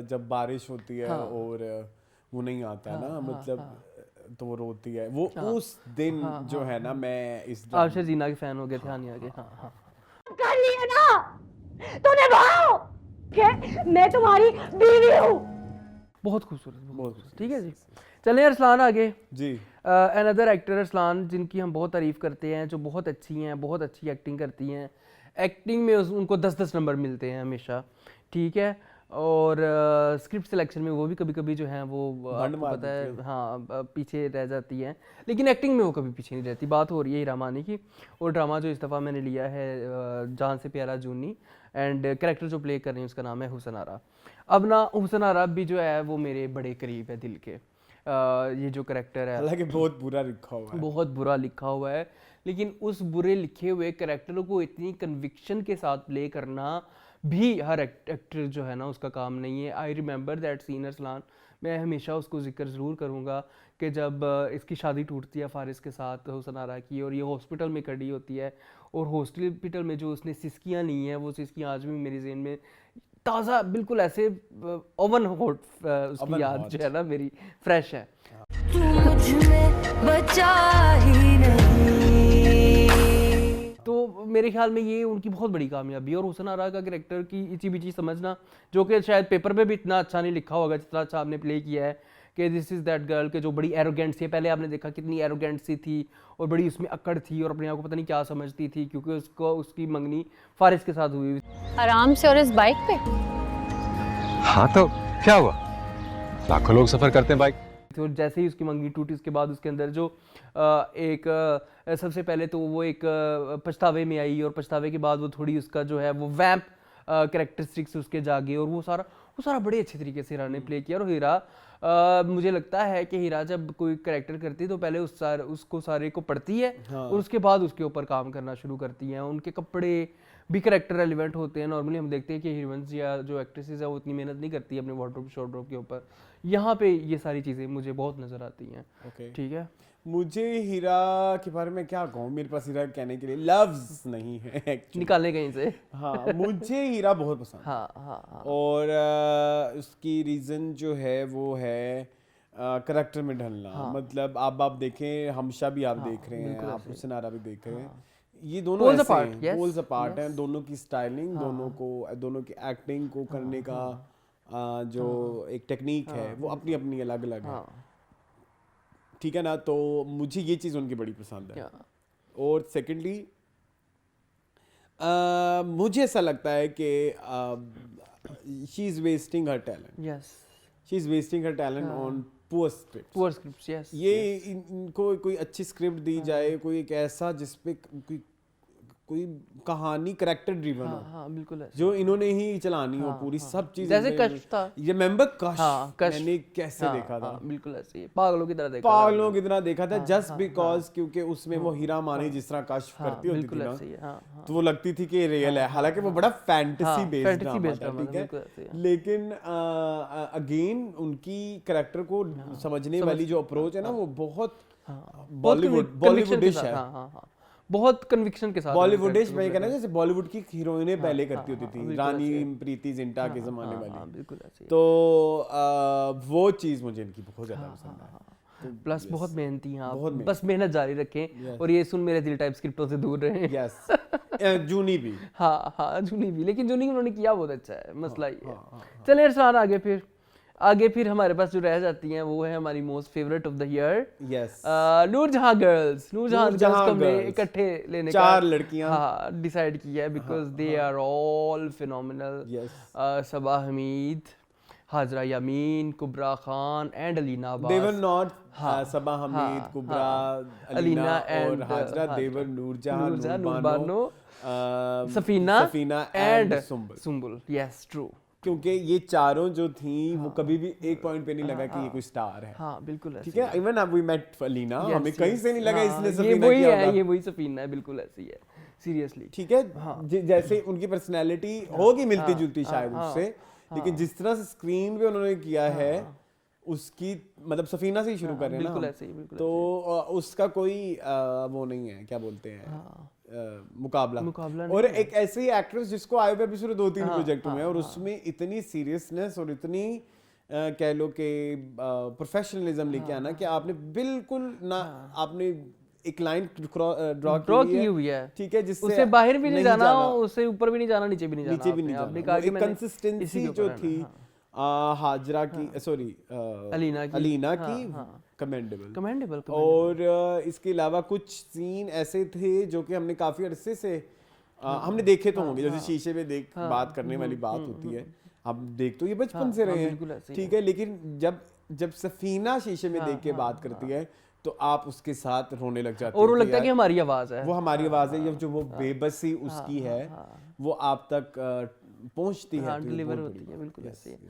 A: जब बारिश होती है और वो नहीं आता है ना, मतलब तो वो रोती है। वो उस दिन जो है ना, मैं इस
B: आप शर्जीना के फैन हो गए थे हानिया के।
H: कर लिए ना, तूने भाव के मैं तुम्हारी बीवी हूँ।
B: बहुत खूबसूरत, ठीक है जी। चलें अरसलान आगे
A: जी।
B: अनदर एक्टर अरसलान, जिनकी हम बहुत तारीफ़ करते हैं, जो बहुत अच्छी हैं, बहुत अच्छी एक्टिंग करती हैं। एक्टिंग में उनको 10-10 नंबर मिलते हैं हमेशा, ठीक है। और स्क्रिप्ट सिलेक्शन में वो भी कभी कभी जो है वो आपको पता है हाँ पीछे रह जाती हैं, लेकिन एक्टिंग में वो कभी पीछे नहीं रहती। बात हो रही है हीरामानी की, और ड्रामा जो इस दफ़ा मैंने लिया है जान से प्यारा जूनी, एंड कैरेक्टर जो प्ले कर रही है उसका नाम है हुसन आरा। अब ना हुसन आरा भी जो है वो मेरे बड़े करीब है दिल के, ये जो करेक्टर है
A: हालांकि बहुत बुरा लिखा हुआ है।
B: बहुत बुरा लिखा हुआ है, लेकिन उस बुरे लिखे हुए करेक्टर को इतनी कन्विक्शन के साथ प्ले करना भी हर एक्टर जो है ना उसका काम नहीं है। I remember that scene Arsalan, मैं हमेशा उसको जिक्र ज़रूर करूँगा कि जब इसकी शादी टूटती है फारिस के साथ हुसन आरा की, और ये हॉस्पिटल में खड़ी होती है, और हॉस्पिटल में जो उसने सिस्कियाँ ली हैं वो सिस्कियाँ आज भी मेरे ज़हन में ताज़ा बिल्कुल ऐसे ओवन हॉट उसकी याद जो है ना मेरी फ्रेश है।
G: तू मुझ में बचा ही नहीं।
B: तो मेरे ख्याल में ये उनकी बहुत बड़ी कामयाबी है। और हुसन आरा का कैरेक्टर की इची बिची समझना, जो कि शायद पेपर पे भी इतना अच्छा नहीं लिखा होगा जितना अच्छा आपने प्ले किया है, कि दिस इज़ दैट गर्ल के जो बड़ी एरोगेंट सी, पहले आपने देखा कितनी एरोगेंट सी थी और बड़ी उसमें अकड़ थी और अपने आप को पता नहीं क्या समझती थी, क्योंकि उसको उसकी मंगनी फारिस के साथ हुई।
I: आराम से और इस बाइक पे।
J: हाँ तो क्या हुआ, लाखों लोग सफर करते हैं बाइक।
B: तो जैसे ही उसकी मंगनी टूटी उसके बाद उसके अंदर जो सबसे पहले तो वो एक पछतावे में आई, और पछतावे के बाद वो थोड़ी उसका जो है वो वैम्प कैरेक्टरिस्टिक्स उसके जागे, और वो सारा बड़े अच्छे तरीके से हीरा ने प्ले किया। और हीरा मुझे लगता है कि हीरा जब कोई कैरेक्टर करती है तो पहले उसको सारे को पढ़ती है, और उसके बाद उसके ऊपर काम करना शुरू करती है। उनके कपड़े भी कैरेक्टर रेलिवेंट होते हैं। नॉर्मली हम देखते हैं कि हीरोइंस या जो एक्ट्रेसेस है वो इतनी मेहनत नहीं करती अपने वार्डरोब शॉर्डरोब के ऊपर। यहाँ पे ये सारी चीज़ें मुझे बहुत नज़र आती हैं। ठीक है,
A: मुझे हीरा के बारे में क्या कहूँ, मेरे पास हीरा कहने के लिए लफ्ज़ नहीं है actually।
B: निकालने कहीं से।
A: हाँ, मुझे हीरा बहुत पसंद है।
B: हाँ।
A: और उसकी रीज़न जो है वो है करैक्टर में ढलना। मतलब आप देखें, हमशा भी आप देख रहे हैं, आप हुसन आरा भी देख रहे हैं, ये दोनों ऐसे हैं, पोल्स अपार्ट हैं। दोनों की स्टाइलिंग, दोनों की एक्टिंग को करने का जो एक टेक्निक है वो अपनी अपनी अलग अलग है, ठीक है ना। तो मुझे ये चीज़ उनकी बड़ी पसंद है। और सेकेंडली मुझे ऐसा लगता है कि she is wasting her talent. She is wasting her talent on poor scripts.
B: Yes,
A: ये इनको कोई अच्छी स्क्रिप्ट दी जाए, कोई एक ऐसा जिसपे कोई कहानी कैरेक्टर ड्रिवन हो।
B: हाँ, बिल्कुल
A: जो इन्होंने ही चलानी हो पूरी सब चीजें।
B: जैसे कश था,
A: ये मेंबर कश
B: कश
A: मैंने कैसे देखा था,
B: बिल्कुल ऐसे ही पागलों की तरह देखा था
A: जस्ट बिकॉज क्योंकि उसमें वो हीरा मानी जिस तरह कश करती होती थी ना, तो वो लगती थी कि रियल है, हालांकि वो बड़ा फैंटेसी बेस्ड ड्रामा था, ठीक है। लेकिन अगेन उनकी कैरेक्टर को समझने वाली जो अप्रोच है ना वो बहुत बॉलीवुडिश है,
B: बहुत कन्विक्शन के साथ।
A: बॉलीवुडिश में कहना जैसे बॉलीवुड की हीरोइनें पहले करती होती थी, रानी प्रीति जिंटा के जमाने वाली,
B: बिल्कुल ऐसे।
A: तो वो चीज मुझे इनकी बहुत ज्यादा पसंद है।
B: प्लस बहुत मेहनती हैं, बस मेहनत जारी रखें, और ये सुन मेरे दिल टाइप स्क्रिप्टों से दूर रहें।
A: यस, जूनी भी,
B: हाँ जूनी भी, लेकिन जूनी उन्होंने किया बहुत अच्छा है, मसला ये है। चलिए अरसलान, आगे फिर हमारे पास जो रह जाती हैं वो है हमारी most favourite of the year, Noorjahan girls को हमने इकट्ठे लेने का
A: 4 लड़कियां
B: डिसाइड किया है, because they are all phenomenal. Saba Hameed, Hajra Yameen, Kubra Khan and Alina Abbas.
A: They were not Saba Hameed, Kubra, Alina और Hajra, they were Noorjahan, Noorbano,
B: Safina and Sumbul. Yes, true.
A: क्योंकि ये चारों जो थी वो कभी भी एक पॉइंट पे नहीं लगा कि ये कोई स्टार है।
B: हाँ, बिल्कुल ऐसे।
A: ठीक है, इवन अब वी मेट अलीना, हमें कहीं से नहीं लगा इसने सफीना
B: ये वही है, ये वही सफीना है, बिल्कुल ऐसी है, सीरियसली।
A: ठीक है, जैसे उनकी पर्सनैलिटी होगी मिलती जुलती शायद उससे, लेकिन जिस तरह से स्क्रीन पे उन्होंने किया है उसकी, मतलब सफीना से ही शुरू कर रहे हैं ना, तो उसका कोई वो नहीं है, क्या बोलते हैं, मुकाबला। और एक ऐसी एक्ट्रेस जिसको आए हुए एपिसोड 2-3 प्रोजेक्ट में, और उसमें इतनी सीरियसनेस और इतनी कह लो कि प्रोफेशनलिज्म लेके आना कि आपने बिल्कुल ना, आपने एक लाइन ड्रॉ की हुई है, ठीक है, जिससे
B: उससे बाहर भी नहीं जाना, उससे ऊपर भी नहीं जाना, नीचे भी नहीं जाना।
A: आपने कहा कि कंसिस्टेंसी जो थी हाजरा की, सॉरी अलीना की, कमेंडेबल। और इसके अलावा कुछ सीन ऐसे थे जो कि हमने काफी अरसे से हमने देखे तो होंगे, जैसे शीशे में देख बात करने वाली बात होती है, अब देख तो ये बचपन से रहे हैं, ठीक है, लेकिन जब सफीना शीशे में देख के बात करती है तो आप उसके साथ रोने लग जाते हैं,
B: और वो लगता है कि हमारी आवाज है,
A: वो हमारी आवाज है, जो वो बेबसी उसकी है वो आप तक पहुंचती है,
B: हाँ
A: तो ये
B: डिलीवर
A: बहुत
B: होती
A: बड़ी
B: है,
A: बात
B: बिल्कुल
A: है।
B: ऐसे ही
A: Yes,
B: है।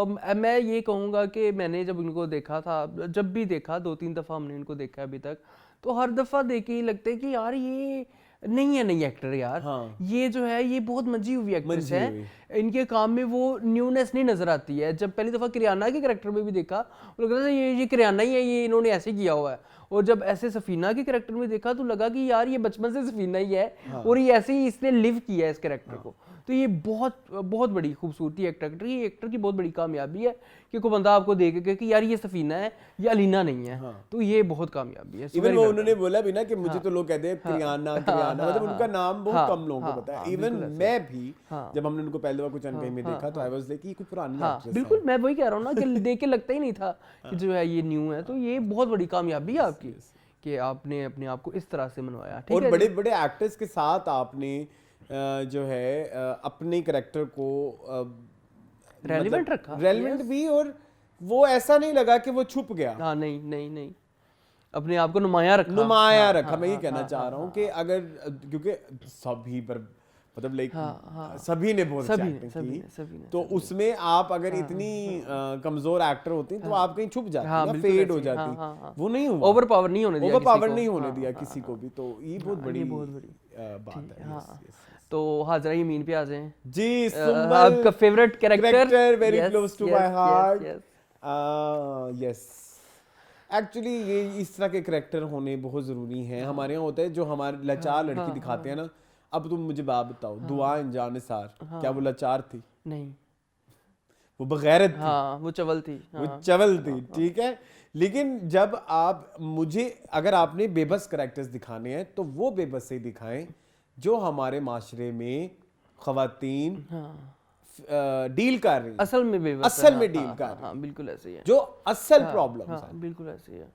A: yes.
B: मैं ये कहूँगा कि मैंने जब इनको देखा था, जब भी देखा 2-3 दफ़ा हमने इनको देखा अभी तक, तो हर दफ़ा देख के ही लगता है कि यार ये नहीं है नई एक्टर यार,
A: हाँ।
B: ये जो है ये बहुत मंजी हुई एक्ट्रेस
A: मंजी
B: है,
A: हुई।
B: इनके काम में वो न्यूनेस नहीं नज़र आती है। जब पहली दफ़ा किरियाना के कैरेक्टर में भी देखा, लग रहा था ये किरियाना ही है, ये इन्होंने ऐसे किया हुआ है। और जब ऐसे सफीना के कैरेक्टर में देखा तो लगा कि यार ये बचपन से सफीना ही है, और ये ऐसे ही इसने लिव किया है इस कैरेक्टर को। तो ये बहुत बहुत बड़ी खूबसूरती है एक्टर, ये एक्टर की बहुत बड़ी कामयाबी है कि कोई बंदा आपको देख के कि यार ये सफीना है, ये अलीना नहीं है, तो ये बहुत कामयाबी है।
A: इवन वो उन्होंने बोला भी ना कि मुझे तो लोग कहते हैं किरियाना, मतलब उनका नाम बहुत कम लोगों को पता है। इवन मैं भी जब हमने उनको पहली बार कुछ अनकही में देखा तो आई वाज लाइक ये कोई पुरानी एक्ट्रेस है।
B: बिल्कुल, मैं वही कह रहा हूँ ना कि देख के लगता ही नहीं था कि जो है ये न्यू है। तो ये बहुत बड़ी कामयाबी है आपकी कि आपने अपने आप को इस तरह से मनवाया। ठीक
A: और
B: है,
A: बड़े बड़े एक्टर्स के साथ आपने जो है अपने कैरेक्टर को
B: रेलेवेंट रखा,
A: रेलेवेंट भी, और वो ऐसा नहीं लगा कि वो छुप गया।
B: हाँ नहीं नहीं नहीं, अपने आप को नुमाया रखा।
A: मैं ये कहना चाह रहा हूँ कि अगर क्योंकि सभी पर मतलब लाइक सभी ने बहुत अच्छी एक्टिंग की, तो उसमें आप अगर इतनी कमजोर एक्टर होती तो आप कहीं छुप जाती ना, फेड हो जाती। वो नहीं हुआ,
B: ओवर पावर नहीं होने दिया,
A: ओवर नहीं होने दिया किसी को भी। तो ये बहुत बड़ी बात है।
B: तो हाजरा यमीन पे आ जाएं
A: जी। सुंबल
B: आपका favourite character,
A: very close to my heart. Yes, actually ये इस तरह के कैरेक्टर होने बहुत ज़रूरी हैं। हमारे यहाँ होता है जो हमारे लाचार लड़की दिखाते हैं ना। अब तुम मुझे बात बताओ, दुआ अंजान निसार क्या वो लाचार थी?
B: नहीं,
A: वो बगैरत थी।
B: हाँ वो चवल थी,
A: वो चवल थी, ठीक है। लेकिन जब आप मुझे अगर आपने बेबस कैरेक्टर्स दिखाने हैं तो वो बेबस से दिखाएं जो हमारे माशरे में ख़वातीन डील कर रही हैं,
B: असल में बेबस,
A: असल में डील कर रही हैं,
B: बिल्कुल ऐसे ही है,
A: जो असल प्रॉब्लम्स हैं,
B: बिल्कुल ऐसे ही है।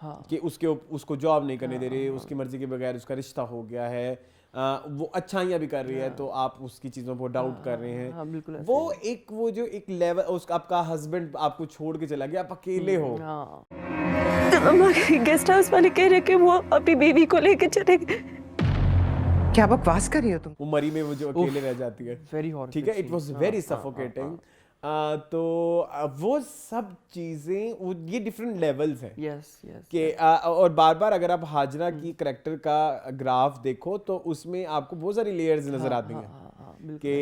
B: हाँ,
A: कि उसको जॉब नहीं करने दे रहे, उसकी मर्जी के बगैर उसका रिश्ता हो गया है, वो अच्छाइयाँ भी कर रही है तो आप उसकी चीज़ों को डाउट कर रहे हैं।
B: बिल्कुल
A: वो एक वो जो एक लेवल, उसका आपका हस्बैंड आपको छोड़ के चला गया, आप अकेले हो।
F: गेस्ट हाउस वाले कह रहे कि वो अपनी बीवी को लेके चले गए।
K: क्या बकवास कर रही हो तुम?
A: वो मरी में वो जो अकेले रह जाती है,
B: वेरी हॉरिफिक,
A: ठीक है, इट वाज वेरी सफोकेटिंग। तो वो सब चीज़ें ये डिफरेंट लेवल्स हैं।
B: Yes yes.
A: कि और बार बार अगर आप हाजरा की करैक्टर का ग्राफ देखो तो उसमें आपको बहुत सारी लेयर्स नजर आती हैं कि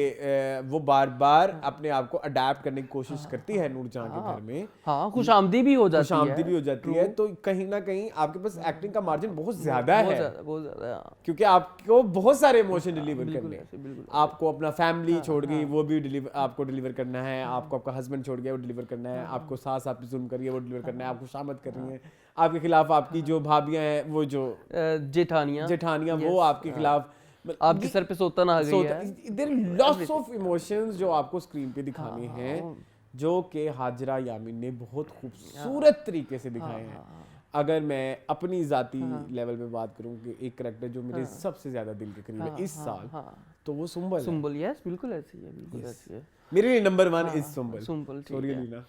A: वो बार बार अपने आप को अडेप्ट करने की कोशिश करती है नूरजहां के घर में।
B: हाँ, खुशामदी भी हो जाती है,
A: तो कहीं ना कहीं आपके पास एक्टिंग का मार्जिन बहुत ज्यादा है,
B: बहुत ज्यादा,
A: क्योंकि आपको बहुत सारे इमोशन डिलीवर करने हैं। आपको अपना फैमिली छोड़ गई वो भी आपको डिलीवर करना है, आपको आपका हस्बैंड छोड़ गया वो डिलीवर करना है, आपको सास आप पे जुल्म कर रही है वो डिलीवर करना है, आपको शामत कर रही है, आपके खिलाफ आपकी जो भाभियां हैं वो जो जेठानियां वो आपके खिलाफ
B: आपके सर पे सोतन आ गई है।
A: There are lots of emotions जो आपको स्क्रीन पे दिखाने हैं, जो कि हाजरा यामीन ने बहुत खूबसूरत तरीके से दिखाए हैं। अगर मैं अपनी ज़ाती लेवल पे बात करूं कि एक कैरेक्टर जो मेरे सबसे ज़्यादा दिल के करीब है इस साल, तो वो सुंबल।
B: यस, बिल्कुल ऐसी है, बिल्कुल ऐसी है।
A: मेरे लिए number 1 is Sumbul.
B: Sorry Leena.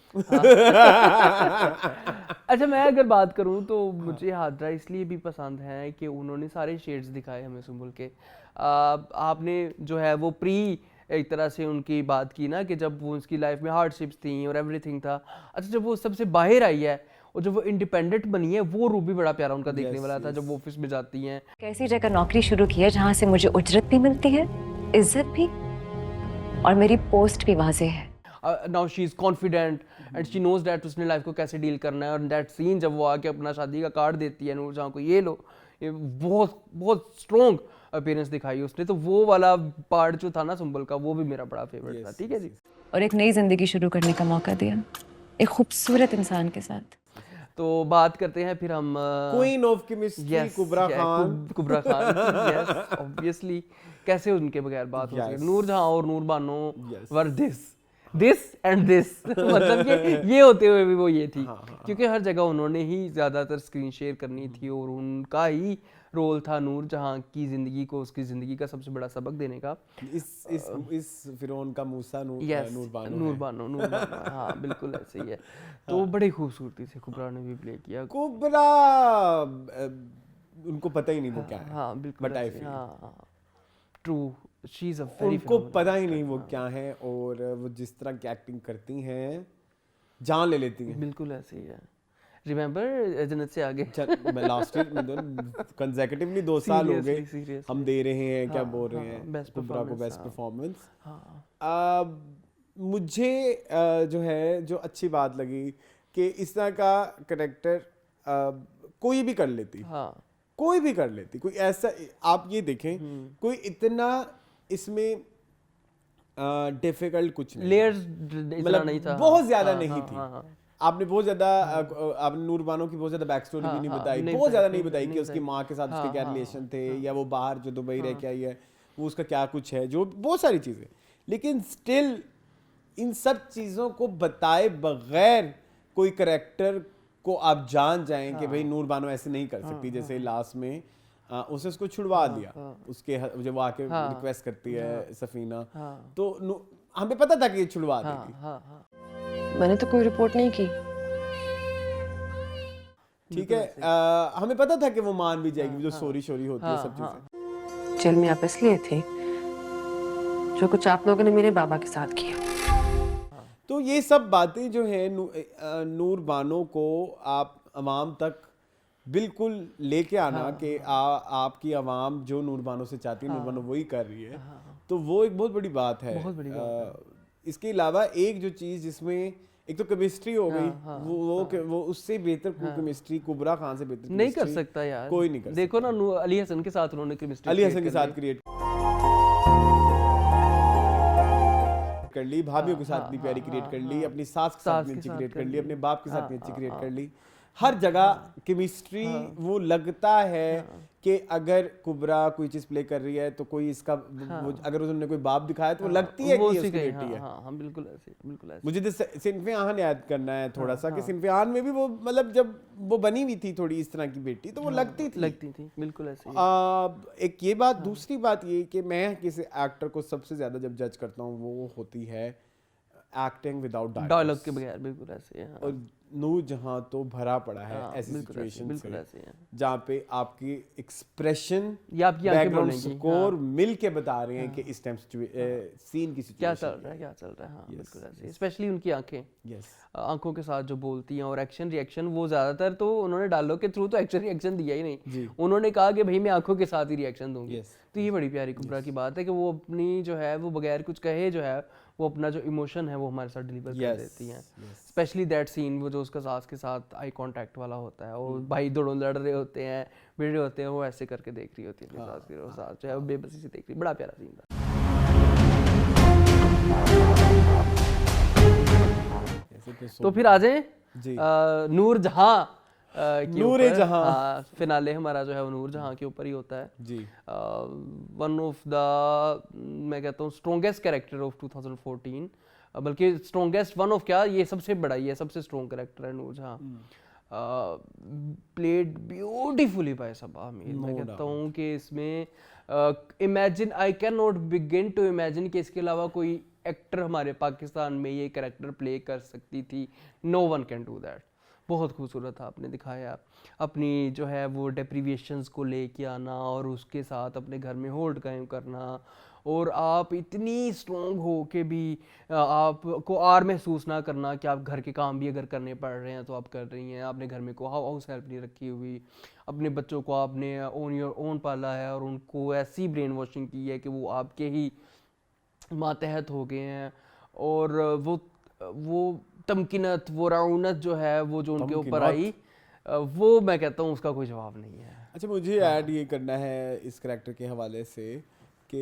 B: अच्छा, मैं अगर बात करूं तो मुझे हाजरा इसलिए भी पसंद है कि उन्होंने सारे शेड्स दिखाए हमें सुंबल के। आपने जो है वो एक तरह से उनकी बात की ना कि जब वो उसकी लाइफ में हार्डशिप्स थी और एवरीथिंग था। अच्छा, जब वो सबसे बाहर आई है और जब वो इंडिपेंडेंट बनी है, वो रूप भी बड़ा प्यारा उनका देखने वाला था जब वो ऑफिस में जाती हैं।
E: कैसी जगह नौकरी शुरू की है जहाँ से मुझे उजरत भी मिलती है, इज्जत भी, और मेरी पोस्ट भी वाज़ेह है।
B: Now she is confident and she knows that उसने लाइफ को कैसे डील करना है। और दैट सीन जब वो आके अपना शादी का कार्ड देती है नूरजहां को, ये लो, ये बहुत बहुत स्ट्रॉन्ग अपीयरेंस दिखाई उसने। तो वो वाला पार्ट जो था ना सुंबल का, वो भी मेरा बड़ा फेवरेट था। ठीक है जी।
E: और एक नई जिंदगी शुरू करने का मौका दिया एक खूबसूरत इंसान के साथ।
B: तो बात करते हैं फिर हम
A: queen of chemistry Kubra Khan.
B: Yes, obviously कैसे उनके बगैर बात हो सकती है। नूरजहां और Noor Bano were this and this मतलब ये होते हुए भी वो ये थी। क्योंकि हर जगह उन्होंने ही ज्यादातर स्क्रीन शेयर करनी थी और उनका ही रोल था नूरजहां की जिंदगी को, उसकी जिंदगी का सबसे बड़ा सबक देने का।
A: इस फिरौन का मूसा नूर बानो।
B: हाँ, बिल्कुल ऐसे ही है। तो बड़ी खूबसूरती से कुबरा ने भी प्ले किया।
A: कुबरा उनको पता ही नहीं वो क्या है।
B: हाँ, बिल्कुल।
A: But I feel
B: true, she is a very
A: उनको पता ही नहीं वो क्या है, और वो जिस तरह की एक्टिंग करती हैं जान ले लेती हैं।
B: बिल्कुल ऐसे ही है। रिमेंबर जन्नत से आगे
A: मैं लास्ट ईयर में कंसेक्यूटिवली 2 साल हो गए
B: Seriously.
A: हम दे रहे हैं, क्या
B: हाँ,
A: बोल रहे
B: हाँ,
A: हैं
B: best
A: कुबरा को
B: performance,
A: बेस्ट
B: हाँ।
A: परफॉर्मेंस।
B: हाँ
A: मुझे जो है जो अच्छी बात लगी कि इस तरह का करेक्टर कोई भी कर लेती,
B: हाँ
A: कोई भी कर लेती, कोई ऐसा आप ये देखें कोई इतना इसमें डिफिकल्ट कुछ नहीं,
B: लेयर्स इतना
A: मतलब
B: नहीं था,
A: बहुत ज्यादा
B: हाँ,
A: नहीं
B: हाँ,
A: थी।
B: हाँ, हाँ।
A: आपने बहुत ज्यादा आपने नूर बानो की बहुत ज्यादा बैक स्टोरी भी नहीं
B: हाँ,
A: बताई,
B: नहीं
A: बहुत ज्यादा
B: बताई,
A: नहीं बताई कि
B: नहीं
A: उसकी
B: बताई।
A: माँ के साथ
B: हाँ,
A: उसके क्या
B: हाँ,
A: रिलेशन थे, या वो बाहर जो दुबई रह के आई है वो उसका क्या कुछ है, जो बहुत सारी चीजें, लेकिन स्टिल इन सब चीजों को बताए बगैर कोई करेक्टर को आप जान जाएं कि भाई नूर बानो ऐसे नहीं कर सकती। जैसे लास्ट में उसे उसको छुड़वा दिया, उसके जब वो आके रिक्वेस्ट करती है सफीना, तो हमें पता था कि ये छुड़वा देगी।
F: मैंने तो कोई रिपोर्ट नहीं की।
A: ठीक है, हमें पता था कि वो मान भी जाएगी, जो सॉरी होती है सब चीजें।
F: जेल में आप इसलिए थे जो कुछ आप लोगों ने मेरे बाबा के साथ किया।
A: तो ये सब बातें जो है नूर बानो को आप अवाम तक बिल्कुल लेके आना कि आपकी अवाम जो नूर बानो से चाहती है नूर बानो वही कर रही है, तो वो एक बहुत बड़ी बात है।
B: बहुत बड़ी बात है।
A: इसके अलावा एक जो चीज़ जिसमें एक तो केमिस्ट्री हो गई, वो उससे बेहतर केमिस्ट्री कुबरा खान से बेहतर
B: नहीं कर सकता यार,
A: कोई नहीं कर सकता।
B: देखो ना अली हसन के साथ उन्होंने केमिस्ट्री
A: अली हसन के साथ क्रिएट कर ली, भाभीियों के साथ भी प्यारी क्रिएट कर ली, अपनी सास के साथ भी अच्छी क्रिएट कर ली, अपने बाप के साथ भी अच्छी क्रिएट कर ली। हर जगह केमिस्ट्री वो लगता है कि अगर कुबरा कोई चीज प्ले कर रही है तो कोई इसका अगर उन्होंने कोई बाप दिखाया तो वो लगती है कि ये उसकी बेटी है।
B: हाँ, बिल्कुल ऐसे।
A: मुझे तो सिनफे आहन याद करना है थोड़ा सा कि सिनफे आहन में भी वो मतलब जब वो बनी हुई थी थोड़ी इस तरह की बेटी तो वो लगती थी
B: बिल्कुल ऐसे।
A: एक ये बात, दूसरी बात ये कि मैं किसी एक्टर को सबसे ज्यादा जब जज करता हूँ वो होती है एक्टिंग विदाउट
B: डायलॉग के बगैर, बिल्कुल ऐसे।
A: और नूर जहां तो भरा पड़ा है ऐसी सिचुएशन से जहाँ पे आपकी एक्सप्रेशन
B: या आपकी आंखें बोलेंगी,
A: स्कोर मिल के बता रहे हैं कि इस टाइम सीन की सिचुएशन
B: क्या चल रहा है। हाँ, बिल्कुल ऐसे। स्पेशली उनकी आंखें, आंखों के साथ जो बोलती हैं, और एक्शन रिएक्शन, वो ज्यादातर तो उन्होंने डायलॉग के थ्रू तो एक्शन रिएक्शन दिया ही नहीं, उन्होंने कहा कि भाई मैं आंखों के साथ ही रिएक्शन दूंगी। तो ये बड़ी प्यारी कुबरा की बात है कि वो अपनी जो है वो बगैर कुछ कहे जो है वो अपना जो इमोशन है वो हमारे साथ डिलीवर कर देती हैं। स्पेशली दैट सीन वो जो उसका सास के साथ आई कांटेक्ट वाला होता है, और भाई दोनों लड़ रहे होते हैं, भिड़ रहे होते हैं, वो ऐसे करके देख रही होती है अपनी सास की, और सास जो है वो बेबसी से देख रही है। बड़ा प्यारा सीन था। तो फिर आ जाए नूर जहां
A: नूरे जहां,
B: फिनाले हमारा जो है वो नूर जहां के ऊपर ही होता है
A: जी।
B: वन ऑफ द मैं कहता हूँ स्ट्रॉन्गेस्ट कैरेक्टर ऑफ 2014, बल्कि स्ट्रॉन्गेस्ट वन ऑफ क्या, ये सबसे बड़ा, ये सबसे स्ट्रॉन्ग कैरेक्टर है Noor Jahan. Played beautifully by Saba Aamir. मैं कहता हूँ कि इसमें imagine, I can not begin to imagine कि इसके अलावा कोई एक्टर हमारे पाकिस्तान में ये कैरेक्टर प्ले कर सकती थी। No one can do that. बहुत खूबसूरत आपने दिखाया, अपनी जो है वो डेप्रीविएशंस को लेके आना और उसके साथ अपने घर में होल्ड कायम करना, और आप इतनी स्ट्रॉन्ग हो के भी आपको आर महसूस ना करना कि आप घर के काम भी अगर करने पड़ रहे हैं तो आप कर रही हैं। आपने घर में को हाउस हेल्प नहीं रखी हुई, अपने बच्चों को आपने ऑन योर ओन पाला है, और उनको ऐसी ब्रेन वॉशिंग की है कि वो आपके ही मातहत हो गए हैं, और वो तमकीनत, वो रौनक जो है वो जो उनके ऊपर आई, वो मैं कहता हूँ उसका कोई जवाब नहीं है।
A: अच्छा, मुझे ऐड ये करना है इस करैक्टर के हवाले से कि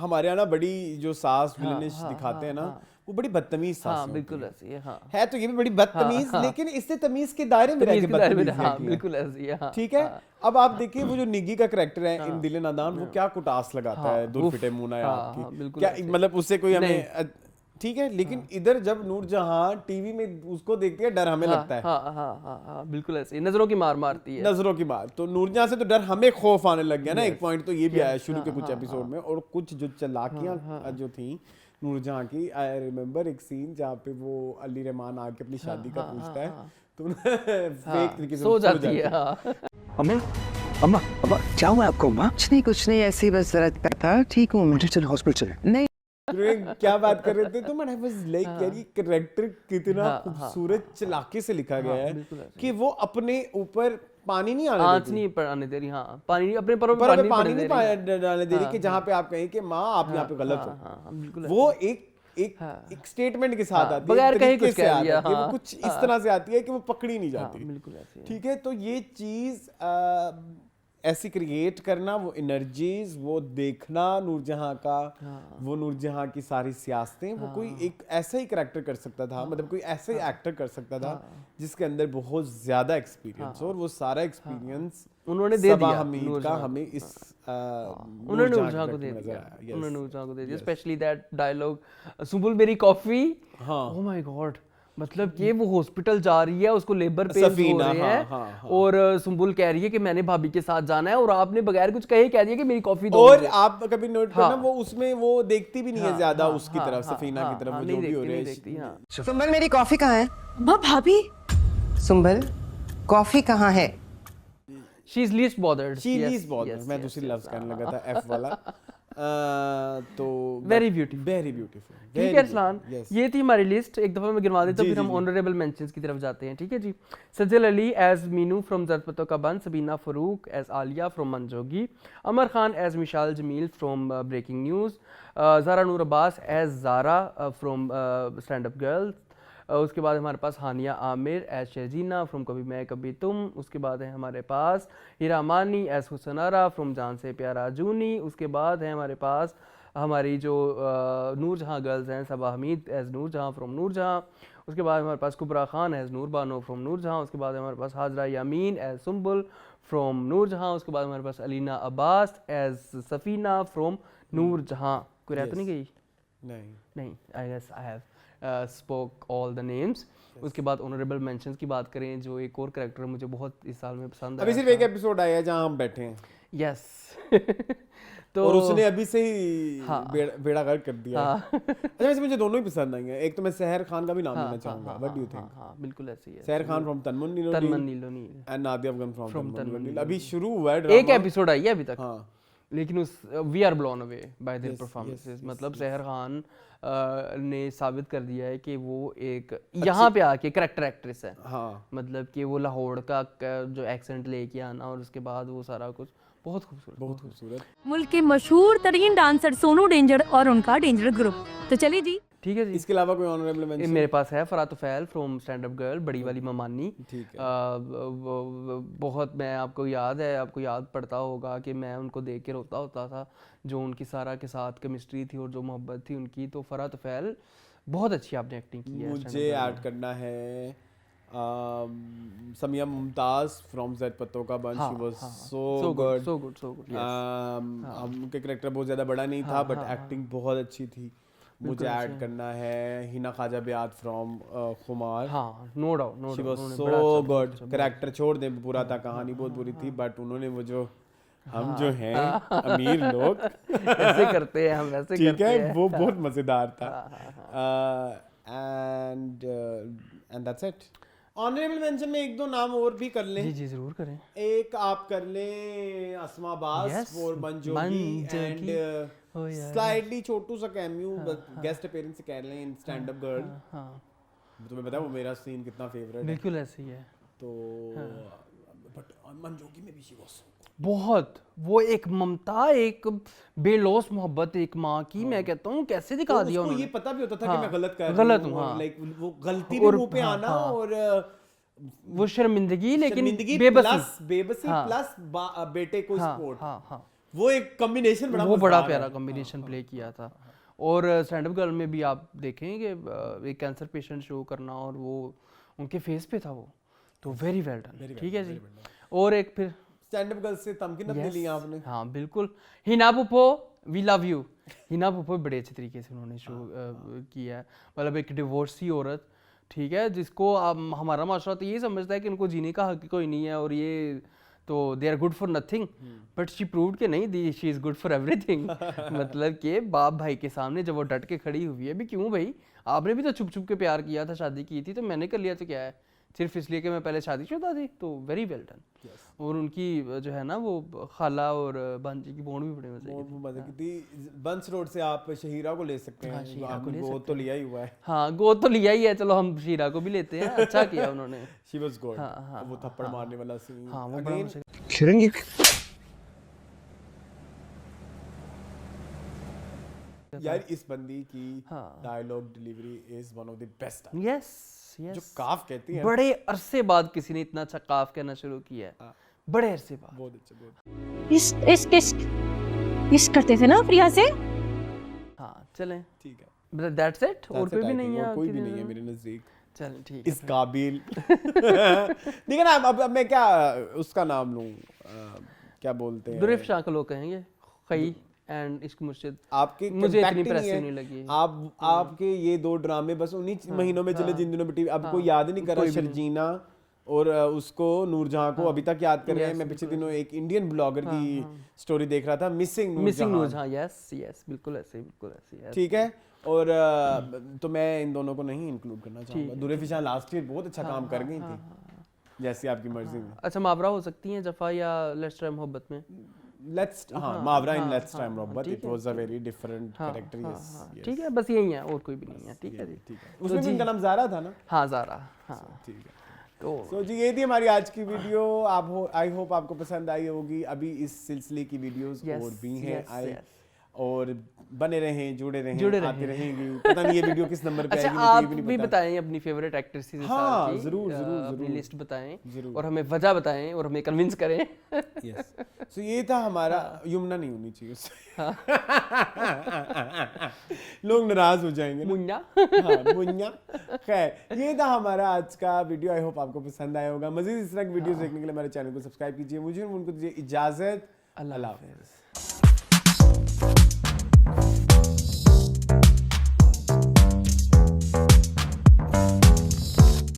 A: हमारे यहाँ ना बड़ी जो सास विलनिश दिखाते हैं ना, वो बड़ी बदतमीज सास
B: हाँ, बिल्कुल ऐसी
A: है तो ये भी बड़ी बदतमीज, लेकिन इससे तमीज के दायरे में रह के बदतमीज
B: बिल्कुल ऐसी है।
A: ठीक है। अब आप देखिए वो जो निगी का करैक्टर है इन दिल नादान, वो क्या कुटास लगाता है, दुरफिटे मुना है आपकी, क्या मतलब उससे कोई हमें, ठीक है। लेकिन इधर जब नूरजहां टीवी में उसको देखती है डर हमें लगता है।
B: हाँ, बिल्कुल ऐसे नजरों की मार मारती है,
A: नजरों की मार। तो नूरजहां से तो डर हमें खौफ आने लग गया ना। एक पॉइंट तो ये भी आया शुरू के कुछ एपिसोड में, और कुछ जो चालाकियां जो थी नूरजहां की। आई रिमेम्बर एक सीन जहाँ पे वो अली रहमान आके अपनी शादी का पूछता है तो फेक तरीके से
B: सो जाती है।
C: अम्मा अम्मा अम्मा क्या हुआ आपको अम्मा?
K: कुछ नहीं ऐसे ही बस जरा था, ठीक हूँ मैं।
C: चल हॉस्पिटल चले।
K: नहीं
A: क्या बात कर रहे थे तुम? आई वाज लाइक यार ये कैरेक्टर कितना खूबसूरत चलाके से लिखा गया है कि वो अपने ऊपर पानी नहीं आने
B: आँच
A: देती,
B: नहीं आने दे रही। हाँ, पानी अपने परों
A: पर
B: पे
A: पानी नहीं डालने दे रही कि जहाँ पे आप कहें कि माँ आप यहाँ पे गलत हो।
B: बिल्कुल
A: वो एक स्टेटमेंट के साथ आती है,
B: बगैर कहीं
A: तरीके
B: कुछ
A: से
B: कह
A: आती
B: दिया,
A: है, वो कुछ इस तरह से आती है कि वो पकड़ी नहीं जाती।
B: बिल्कुल ऐसे ही।
A: ठीक है, तो ये चीज ऐसी क्रिएट करना, वो एनर्जीज, वो देखना नूरजहां का, वो नूरजहां की सारी सियासतें, वो कोई एक ऐसा ही करैक्टर कर सकता था, मतलब कोई ऐसा ही एक्टर कर सकता था जिसके अंदर बहुत ज्यादा एक्सपीरियंस हो, और वो सारा एक्सपीरियंस
B: उन्होंने दे दिया
A: हमीद का हमें इस
B: उन्होंने नूरजहां को दे दिया। उन्होंने नूरजहां को दे दिया, स्पेशली दैट डायलॉग सुंबुल मेरी कॉफी। ओह माय गॉड, मतलब कि वो हॉस्पिटल जा रही है, उसको लेबर पेन हो रहे हैं और सुंबुल कह रही है कि मैंने भाभी के साथ जाना है, और आपने बगैर कुछ कहे कह दिया कि मेरी कॉफी दो।
A: और आप कभी नोट करना वो उसमें वो देखती भी नहीं है ज्यादा उसकी तरफ, सफीना की तरफ, वो जो भी हो रहा है।
K: सुंबल मेरी कॉफी कहाँ है?
E: अम्मा भाभी
K: सुंबल कॉफी कहाँ है?
B: She is least bothered.
A: मैं दूसरी लफ्ज कहने लगा था, एफ वाला। तो
B: वेरी ब्यूटीफुल। ठीक है अरसलान, ये थी हमारी लिस्ट। एक दफा मैं गिनवा देता हूँ, फिर हम ऑनरेबल मेंशंस की तरफ जाते हैं। ठीक है जी। Sajal Ali as Meenu from Zard Patton ka Bunn, Sabeena Farooq as Aliya from Mann Jogi, Amar Khan as Mishal Jameel from Breaking News, Zara Noor Abbas as Zara from Stand Up Girls. उसके बाद हमारे पास हानिया आमिर एज शहजीना फ्रॉम कभी मैं कभी तुम। उसके बाद है हमारे पास हीरा मानी एज हुसनारा फ्रॉम जान से प्यारा जूनी। उसके बाद है हमारे पास हमारी जो नूरजहां गर्ल्स हैं, सबा हमीद एज नूरजहां फ्रॉम नूरजहां। उसके बाद हमारे पास कुबरा खान एज नूर बानो फ्रॉम नूरजहां। उसके बाद हमारे पास हाजरा यामीन एज सुंबुल फ्रॉम नूरजहां। उसके बाद हमारे पास अलीना अब्बास एज सफीना फ्रॉम नूरजहां। कोई रह तो नहीं गई? नहीं, I guess I have spoke all the names. उसके बाद ऑनरेबल मेंशंस की बात करें, जो एक और कैरेक्टर मुझे बहुत इस साल में पसंद आया।
A: अभी सिर्फ एक एपिसोड आया है जहां हम बैठे हैं।
B: यस
A: तो और उसने अभी से ही बेड़ा गर्क कर दिया। अच्छा, वैसे मुझे दोनों ही पसंद आएंगे। एक तो मैं सहर खान का भी नाम लेना चाहूंगा। What do you think?
B: हां बिल्कुल ऐसे ही है।
A: Sahar Khan from Tanman Niloni and Nadia Afghan from Tanman. अभी शुरू हुआ है ड्रामा,
B: एक एपिसोड आई है अभी तक। हां, लेकिन उस we are blown away by their performances. मतलब सहर खान ने साबित कर दिया है कि वो एक यहाँ पे आके कैरेक्टर एक्ट्रेस है। हाँ, मतलब कि वो लाहौर का जो एक्सेंट लेके आना, और उसके बाद वो सारा कुछ बहुत खूबसूरत।
H: मुल्क के मशहूर तरीन डांसर सोनू डेंजर और उनका डेंजर ग्रुप। तो चलिए जी।
B: ठीक है जी।
A: इसके अलावा कोई ऑनरेबल मेंशन
B: मेरे पास है फरात फैल फ्रॉम स्टैंड अप गर्ल, बड़ी वाली ममानी।
A: ठीक है।
B: बहुत, मैं आपको याद पड़ता होगा कि मैं उनको देख के रोता होता था, जो उनकी सारा के साथ केमिस्ट्री थी और जो मोहब्बत थी उनकी। तो फरात फैल बहुत अच्छी आपने एक्टिंग की है।
A: मुझे ऐड करना है समिया मुमताज फ्रॉम ज़रपतो का बंद। She was so good. उनके कैरेक्टर बहुत ज़्यादा बड़ा नहीं था, बट एक्टिंग बहुत अच्छी थी। मुझे ऐड करना है हिना ख्वाजा बियाद फ्रॉम खुमार।
B: हाँ, no doubt
A: she was so good. Character छोड़ दे, पूरा था, कहानी बहुत बुरी थी, बट उन्होंने वो जो हम जो हैं अमीर लोग
B: ऐसे करते हैं, हम वैसे
A: ठीक है, वो बहुत मजेदार था। And that's it. Honourable mention में एक दो नाम और भी कर लें।
B: जी जरूर करें।
A: एक आप कर लें अस्मा बास फॉर मंजोगी एंड स्लाइटली छोटू सा कैमियो गेस्ट अपीयरेंस कर लें इन स्टैंड अप गर्ल। तुम्हें पता है वो मेरा सीन कितना फेवरेट है।
B: बिल्कुल ऐसे ही है।
A: तो बट मंजोगी में भी शी वाज
B: बहुत, वो एक ममता, एक बेलौस मोहब्बत एक माँ की। मैं कहता हूँ कैसे दिखा दिया
A: उन्होंने। ये पता भी होता था कि मैं गलत हूँ, लाइक वो गलती भी मुंह पे आना, और
B: वो शर्मिंदगी, लेकिन
A: बेबसी प्लस बेटे को सपोर्ट। वो एक कॉम्बिनेशन
B: बड़ा प्यारा कॉम्बिनेशन प्ले किया था। और स्टैंड अप गर्ल में भी आप देखेंगे एक कैंसर पेशेंट शो करना, और वो उनके फेस पे था वो, तो वेरी वेल डन। ठीक है जी। और एक फिर
A: स्टैंड अप गर्ल से तमकीन अपनी ली आपने।
B: हाँ बिल्कुल। Hina पुप्पो, we love you. Hina पुप्पो बड़े अच्छे तरीके से उन्होंने शो किया है। मतलब एक डिवोर्सी औरत, ठीक है, जिसको हमारा माशरा तो ये समझता है कि उनको जीने का हक कोई नहीं है, और ये तो they are good for nothing, but she proved कि नहीं, she is good for everything. मतलब कि बाप भाई के सामने जब वो डट के खड़ी हुई है, भी क्यों भाई, आपने भी तो छुप छुप के प्यार किया था, शादी की थी, तो मैंने कर लिया तो क्या है, सिर्फ इसलिए कि मैं पहले शादीशुदा थी, तो वेरी वेल डन। और उनकी जो है ना वो खाला और भांजी की बॉन्ड भी बड़े मजे की
A: थी। बंस रोड से आप शहीरा को ले सकते हैं।
B: शीरा को ले
A: गोद तो लिया ही हुआ है।
B: हाँ, गोद तो लिया ही है, चलो हम शीरा को भी लेते हैं। अच्छा किया उन्होंने।
A: She was good. वो थप्पड़ मारने वाला सीन।
B: हाँ, वो बड़ा मजे का।
C: खिरेंगी
A: यार इस बंदी की dialogue delivery is one of the best.
B: Yes
A: जो काफ कहती है,
B: बड़े अरसे बाद किसी ने इतना अच्छा काफ कहना शुरू किया है। बड़े अरसे बाद।
A: बहुत अच्छा, बहुत।
H: इस करते थे ना प्रिया से।
B: हाँ चलें,
A: ठीक है,
B: दैट्स इट। और कोई भी नहीं है,
A: कोई भी नहीं है मेरे नजदीक।
B: चलें ठीक है,
A: इस काबिल। ठीक है ना। अब मैं क्या उसका नाम लूं, क्या बोलते हैं,
B: दुरेफ शाह का लोग कहेंगे खई एंड इश्क मुर्शिद।
A: आपके
B: मुझे इतनी इंप्रेसिव नहीं लगी।
A: आपके ये 2 ड्रामे बस उन्हीं महीनों में चले जिन दिनों में टीवी आपको याद नहीं कर रहा। शर्जीना और उसको नूरजहां को अभी तक याद कर रहे हैं। मैं पिछले दिनों एक इंडियन ब्लॉगर की स्टोरी देख रहा था, मिसिंग
B: नूरजहां। यस बिल्कुल ऐसे।
A: ठीक है। और तो मैं इन दोनों को नहीं इंक्लूड करना चाहूंगा। दुरेफ शाह लास्ट ईयर बहुत अच्छा काम कर गई थी, जैसे आपकी मर्जी में।
B: अच्छा, मावरा हो सकती हैं जफा या लेट्स ट्राई मोहब्बत में।
A: मावरा इन लेट्स ट्राई मोहब्बत, it was a very different character. Yes,
B: ठीक है, बस यही है, और कोई भी नहीं है। ठीक है जी,
A: ठीक है। उसमें भी उनका नाम ज़ारा था ना?
B: हाँ, ज़ारा। हाँ
A: ठीक है। तो जी ये थी हमारी आज की वीडियो। आई होप आपको पसंद आई होगी। अभी इस सिलसिले की वीडियोस और भी हैं, और बने रहें, जुड़े रहें, आते रहेंगी। पता नहीं ये वीडियो किस नंबर पे आएगी,
B: आप भी बताएं अपनी फेवरेट एक्ट्रेस की।
A: हाँ, जरूर
B: अपनी लिस्ट बताएं और हमें वजह बताएं और हमें कन्विंस करें।
A: यस, सो ये था हमारा। यमुना नहीं होनी चाहिए लोग नाराज हो जाएंगे।
B: मुन्ना।
A: हाँ, मुन्ना। खैर, ये था हमारा आज का वीडियो। आई होप आपको पसंद आया होगा। मजीद इस तरह की वीडियोस देखने के लिए हमारे चैनल को सब्सक्राइब कीजिए। मुझे उनको दीजिए इजाजत। अल्लाह हाफिज़।